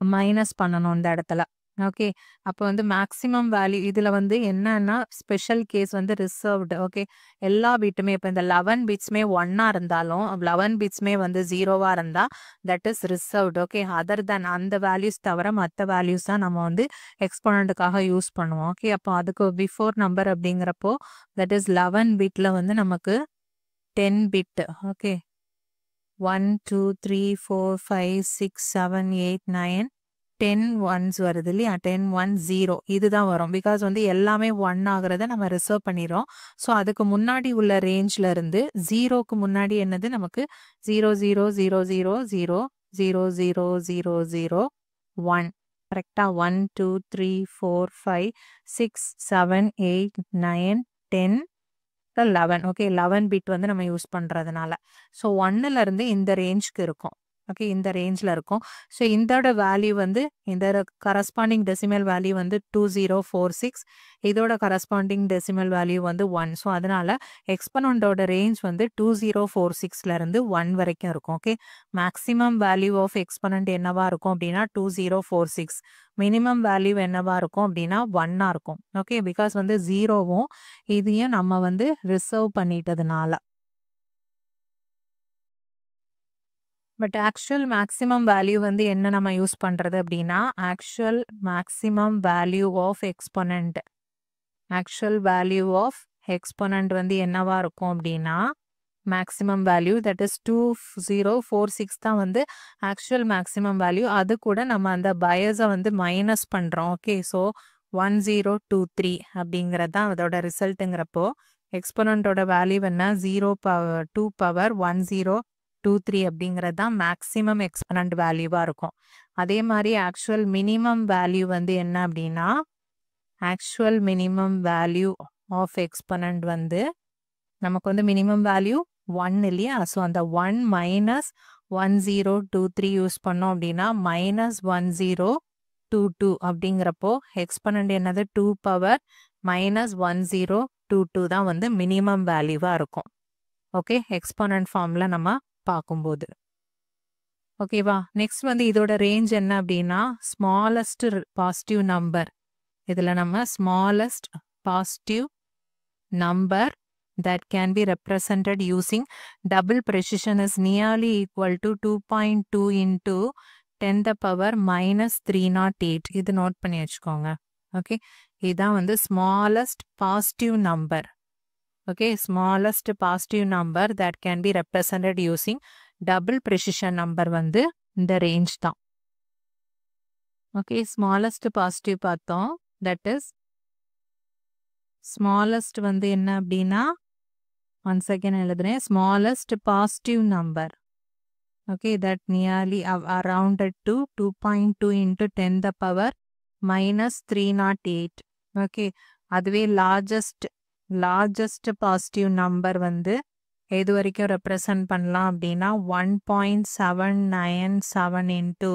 [SPEAKER 1] மைனஸ் பண்ணணும் இந்த இடத்துல. ஓகே, அப்போ வந்து மேக்ஸிமம் வேல்யூ இதில் வந்து என்னன்னா ஸ்பெஷல் கேஸ் வந்து ரிசர்வ்டு. ஓகே, எல்லா பிட்டுமே இப்போ இந்த 11 பிட்ஸ்மே 1ஆக இருந்தாலும் 11 பிட்ஸ்மே வந்து 0வாக இருந்தால் that is reserved. Okay, other then அந்த வேல்யூஸ் தவிர மற்ற வேல்யூஸ் தான் நம்ம வந்து எக்ஸ்போனண்ட்டுக்காக யூஸ் பண்ணுவோம். ஓகே, அப்போ அதுக்கு பிஃபோர் நம்பர் அப்படிங்கிறப்போ தட் இஸ் 11 பிட்டில் வந்து நமக்கு 10 பிட். ஓகே, 1 2 3 4 5 6 7 8 9 10 ஒன்ஸ் வருது இல்லையா? 10 1 0 இதுதான் வரும். பிகாஸ் வந்து எல்லாமே 1 ஆகிறத நம்ம ரிசர்வ் பண்ணிடுறோம். ஸோ அதுக்கு முன்னாடி உள்ள ரேஞ்சில் இருந்து 0க்கு முன்னாடி என்னது நமக்கு 0 0 0 0 0 0 0 0 0 1 கரெக்டாக 1 2 3 4 5 6 7 8 9 10 11. ஓகே, 11 பிட் வந்து நம்ம யூஸ் பண்ணுறதுனால ஸோ 1லேருந்து இந்த ரேஞ்சுக்கு இருக்கும். ஓகே இந்த ரேஞ்சில் இருக்கும். ஸோ இதோட வேல்யூ வந்து இந்த கரஸ்பாண்டிங் டெசிமல் வேல்யூ வந்து 2046, இதோட கரஸ்பாண்டிங் டெசிமல் வேல்யூ வந்து 1. ஸோ அதனால எக்ஸ்பனண்டோட ரேஞ்ச் வந்து 2046லேருந்து 1 வரைக்கும் இருக்கும். Okay maximum value of exponent என்னவா இருக்கும் அப்படின்னா 2046, மினிமம் வேல்யூ என்னவா இருக்கும் அப்படின்னா 1ஆ இருக்கும். ஓகே பிகாஸ் வந்து 0வும் இதையும் நம்ம வந்து ரிசர்வ் பண்ணிட்டதுனால. பட் ஆக்சுவல் மேக்ஸிமம் வேல்யூ வந்து என்ன நம்ம யூஸ் பண்ணுறது அப்படின்னா actual maximum value of exponent. Actual value of exponent வந்து என்னவா இருக்கும் அப்படின்னா மேக்ஸிமம் வேல்யூ தட் இஸ் 2046 தான் வந்து ஆக்சுவல் மேக்ஸிமம் வேல்யூ. அது கூட நம்ம அந்த பயஸை வந்து மைனஸ் பண்ணுறோம். ஓகே ஸோ 1023 அப்படிங்கிறது தான் அதோட ரிசல்ட்டுங்கிறப்போ எக்ஸ்பொனண்டோட வேல்யூ என்ன 2 பவர் 1023 அப்படிங்கிறது தான் மேக்ஸிமம் எக்ஸ்பனண்ட் வேல்யூவாக இருக்கும். அதே மாதிரி ஆக்சுவல் மினிமம் வேல்யூ வந்து என்ன அப்படின்னா actual minimum value of exponent வந்து நமக்கு வந்து மினிமம் வேல்யூ 1 இல்லையா. ஸோ அந்த 1 மைனஸ் 1023 யூஸ் பண்ணோம் அப்படின்னா மைனஸ் 1022 அப்படிங்கிறப்போ எக்ஸ்பனண்ட் என்னது 2 பவர் மைனஸ் 1022 தான் வந்து மினிமம் வேல்யூவாக இருக்கும். ஓகே எக்ஸ்பனண்ட் ஃபார்மில் நம்ம பார்க்கும்போது ஓகேவா. நெக்ஸ்ட் வந்து இதோட ரேஞ்ச் என்ன அப்படின்னா ஸ்மாலஸ்ட் பாசிட்டிவ் நம்பர். இதில் நம்ம smallest positive number that can be represented using double precision is nearly equal to 2.2 into 10 the power minus 308. இது நோட் பண்ணி வச்சுக்கோங்க. ஓகே இதுதான் வந்து smallest positive number. Okay smallest positive number that can be represented using double precision number வந்து இந்த range தான். Okay smallest positive பார்த்தோம். that is smallest வந்து என்ன அப்படின்னா once again எழுதுறேன் smallest positive number. okay that nearly rounded to 2.2 into 10 the power minus 308. okay அதுவே largest positive number வந்து எது வரைக்கும் ரெப்ரசன்ட் பண்ணலாம் அப்படின்னா 1.797 into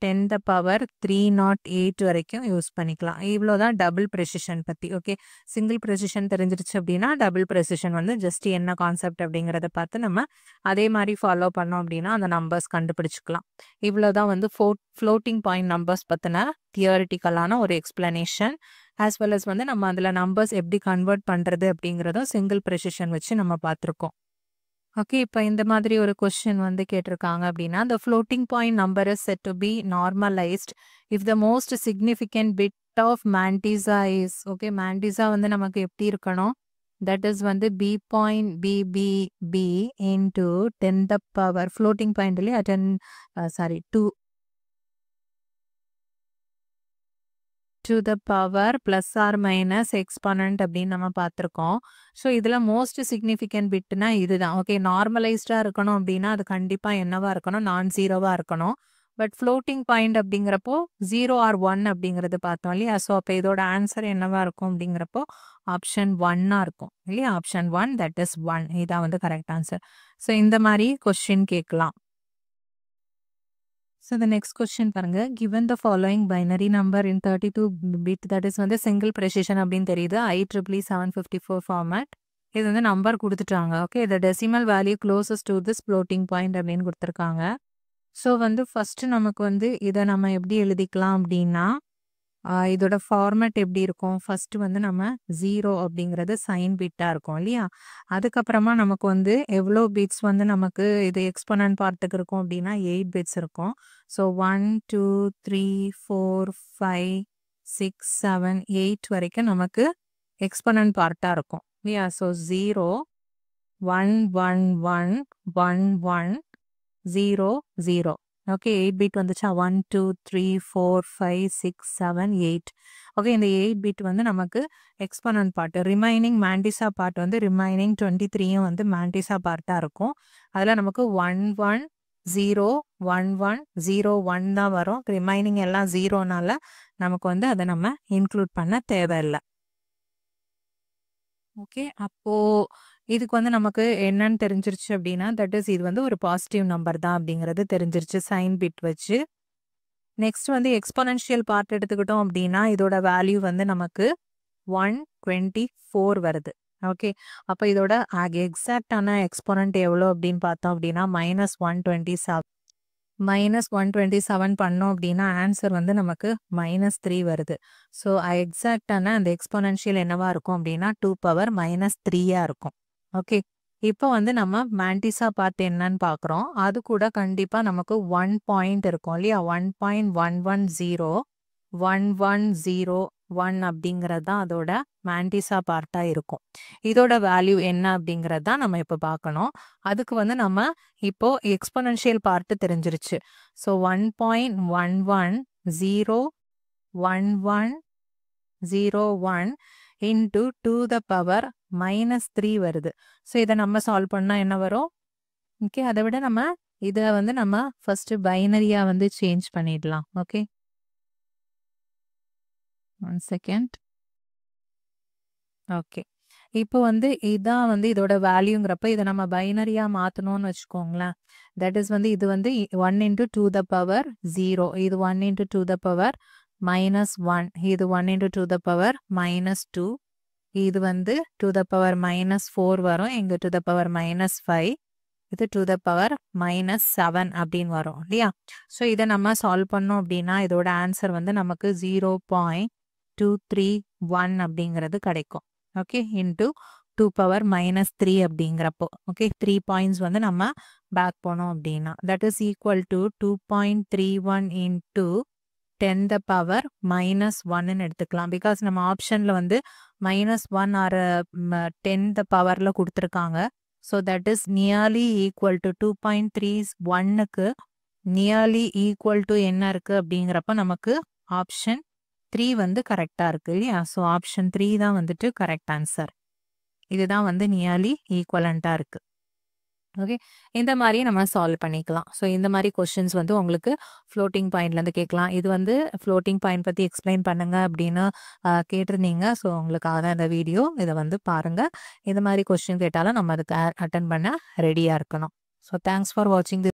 [SPEAKER 1] 10 the power 308 வரைக்கும் யூஸ் பண்ணிக்கலாம். இவ்வளோதான் டபுள் ப்ரெசிஷன் பற்றி. ஓகே சிங்கிள் ப்ரெசிஷன் தெரிஞ்சிருச்சு அப்படின்னா டபுள் ப்ரெசிஷன் வந்து ஜஸ்ட் என்ன கான்செப்ட் அப்படிங்கிறத பார்த்து நம்ம அதே மாதிரி ஃபாலோ பண்ணோம் அப்படின்னா அந்த நம்பர்ஸ் கண்டுபிடிச்சிக்கலாம். இவ்வளோதான் வந்து ஃப்ளோட்டிங் பாயிண்ட் நம்பர்ஸ் பற்றின தியரிட்டிக்கலான ஒரு எக்ஸ்பிளனேஷன். ஆஸ் வெல் அஸ் வந்து நம்ம அதில் நம்பர்ஸ் எப்படி கன்வெர்ட் பண்ணுறது அப்படிங்கிறதும் சிங்கிள் ப்ரெசிஷன் வச்சு நம்ம பார்த்துருக்கோம். ஓகே இப்போ இந்த மாதிரி ஒரு கொஸ்டின் வந்து கேட்டிருக்காங்க அப்படின்னா the floating point number is said to be normalized if the most significant bit of mantissa is. okay mantissa வந்து நமக்கு எப்படி இருக்கணும் that is வந்து b point b into 10 the power floating point இல்லையா 2 to the power plus or minus exponent அப்படின்னு நம்ம பார்த்துருக்கோம். So இதில் மோஸ்ட் சிக்னிஃபிகண்ட் பிட்னா இதுதான். ஓகே நார்மலைஸ்டாக இருக்கணும் அப்படின்னா அது கண்டிப்பாக என்னவா இருக்கணும் நான் ஜீரோவாக இருக்கணும். பட் ஃப்ளோட்டிங் பாயிண்ட் அப்படிங்கிறப்போ 0 or 1 அப்படிங்கிறது பார்த்தோம் இல்லையா. ஸோ அப்போ இதோட ஆன்சர் என்னவா இருக்கும் அப்படிங்கிறப்போ ஆப்ஷன் 1ஆ இருக்கும் இல்லையா. ஆப்ஷன் 1 தட் இஸ் 1 இதான் வந்து கரெக்ட் ஆன்சர். ஸோ இந்த மாதிரி கொஸ்டின் கேட்கலாம். So the next question பாருங்க given the following binary number in 32 bit that is வந்து single precision அப்படின்னு தெரியுது IEEE 754 format. இது வந்து நம்பர் கொடுத்துட்டாங்க. Okay the decimal value closest to this floating point அப்படின்னு கொடுத்துருக்காங்க. ஸோ வந்து ஃபஸ்ட்டு நமக்கு வந்து இதை நம்ம எப்படி எழுதிக்கலாம் அப்படின்னா இதோட ஃபார்மேட் எப்படி இருக்கும் ஃபஸ்ட்டு வந்து நம்ம 0 அப்படிங்கிறது சைன் பிட்டாக இருக்கும் இல்லையா. அதுக்கப்புறமா நமக்கு வந்து எவ்வளோ பிட்ஸ் வந்து நமக்கு இது எக்ஸ்பொனன்ட் பார்ட்டுக்கு இருக்கும் அப்படின்னா 8 பிட்ஸ் இருக்கும். ஸோ 1 2 3 4 5 6 7 8 வரைக்கும் நமக்கு எக்ஸ்பொனன்ட் பார்ட்டாக இருக்கும் இல்லையா. ஸோ 0 1 1 1 1 1 0 0. ஓகே 8 பிட் வந்துச்சா 1 2 3 4 5 6 7 8. ஓகே இந்த 8 பிட் வந்து நமக்கு எக்ஸ்பொனன்ட் பார்ட். ரிமைனிங் மேண்டிசா பார்ட் வந்து ரிமைனிங் 23யும் வந்து மேண்டிசா பார்ட்டாக இருக்கும். அதில் நமக்கு 1 1 0 1 1 0 1 தான் வரும். ரிமைனிங் எல்லாம் 0னால நமக்கு வந்து அதை நம்ம இன்க்ளூட் பண்ண தேவையில்லை. ஓகே அப்போது இதுக்கு வந்து நமக்கு என்னன்னு தெரிஞ்சிருச்சு அப்படின்னா, தட் இஸ் இது வந்து ஒரு பாசிட்டிவ் நம்பர் தான் அப்படிங்கிறது தெரிஞ்சிருச்சு சைன் பிட் வச்சு. நெக்ஸ்ட் வந்து எக்ஸ்பொனென்ஷியல் பார்ட் எடுத்துக்கிட்டோம் அப்படின்னா, இதோட வேல்யூ வந்து நமக்கு 124 வருது. ஓகே. அப்ப இதோட எக்ஸாக்ட்டான எக்ஸ்பொனன்ட் எவ்வளோ அப்படின்னு பார்த்தோம் அப்படின்னா, -127. -127 பண்ணோம் அப்படின்னா, ஆன்சர் வந்து நமக்கு -3 வருது. ஸோ எக்ஸாக்ட்டான அந்த எக்ஸ்பொனென்ஷியல் என்னவா இருக்கும் அப்படின்னா, 2⁻³ இருக்கும். ஓகே. இப்போ வந்து நம்ம மேண்டிஸா பார்ட் என்னன்னு பார்க்குறோம். அது கூட கண்டிப்பா நமக்கு 1 பாயிண்ட் இருக்கும் இல்லையா? 1.110 1101 அப்படிங்கிறது தான் அதோட மேண்டிஸா பார்ட்டா இருக்கும். இதோட வேல்யூ என்ன அப்படிங்கிறது தான் நம்ம இப்போ பார்க்கணும். அதுக்கு வந்து நம்ம இப்போ எக்ஸ்பொனென்ஷியல் பார்ட் தெரிஞ்சிருச்சு. ஸோ 1.110111 இன்டு 2⁻³ வருது. ஸோ இதை நம்ம சால்வ் பண்ணா என்ன வரும்? ஓகே. அதை விட நம்ம இதை வந்து நம்ம ஃபர்ஸ்ட் பைனரியா வந்து சேஞ்ச் பண்ணிடலாம். ஓகே. 1 செகண்ட். ஓகே. இப்போ வந்து இதான் வந்து இதோட வேல்யூங்கிறப்ப இதை நம்ம பைனரியா மாற்றணும்னு வச்சுக்கோங்களேன். தட் இஸ் வந்து இது வந்து 1 இன்டு 2⁻0 இது 1 இன்டு 2⁻−1 இது 1 இன்டு 2⁻−2 இது வந்து 2⁻−4 வரும். இங்க 2⁻−5 இது 2⁻−7 அப்படின்னு வரும் இல்லையா? ஸோ இதை நம்ம சால்வ் பண்ணோம் அப்படின்னா இதோட ஆன்சர் வந்து நமக்கு 0.231 அப்படிங்கிறது கிடைக்கும். ஓகே. இன்டு 2⁻−3 அப்படிங்கிறப்போ ஓகே 3 பாயிண்ட்ஸ் வந்து நம்ம பேக் போனோம் அப்படின்னா that is equal to 2.31 into 10⁻−1 எடுத்துக்கலாம். பிகாஸ் நம்ம ஆப்ஷன்ல வந்து -1 ஆர் 10⁻ கொடுத்துருக்காங்க. So that is nearly equal to 2.31க்கு நியர்லி ஈக்குவல் டு என்ன இருக்கு அப்படிங்கிறப்ப நமக்கு ஆப்ஷன் 3 வந்து கரெக்டா இருக்கு இல்லையா? ஸோ ஆப்ஷன் 3 தான் வந்துட்டு கரெக்ட் ஆன்சர். இதுதான் வந்து நியர்லி ஈக்குவலண்டா இருக்கு. ஓகே. இந்த மாதிரி நம்ம சால்வ் பண்ணிக்கலாம். ஸோ இந்த மாதிரி கொஸ்டின்ஸ் வந்து உங்களுக்கு ஃப்ளோட்டிங் பாயிண்ட்லேருந்து கேட்கலாம். இது வந்து ஃப்ளோட்டிங் பாயிண்ட் பற்றி எக்ஸ்பிளைன் பண்ணுங்க அப்படின்னு கேட்டிருந்தீங்க. ஸோ உங்களுக்காக தான் இந்த வீடியோ. இதை வந்து பாருங்க. இந்த மாதிரி கொஸ்டின் கேட்டாலும் நம்ம அதுக்கு அட்டன் பண்ண ரெடியாக இருக்கணும். ஸோ தேங்க்ஸ் ஃபார் வாட்சிங்.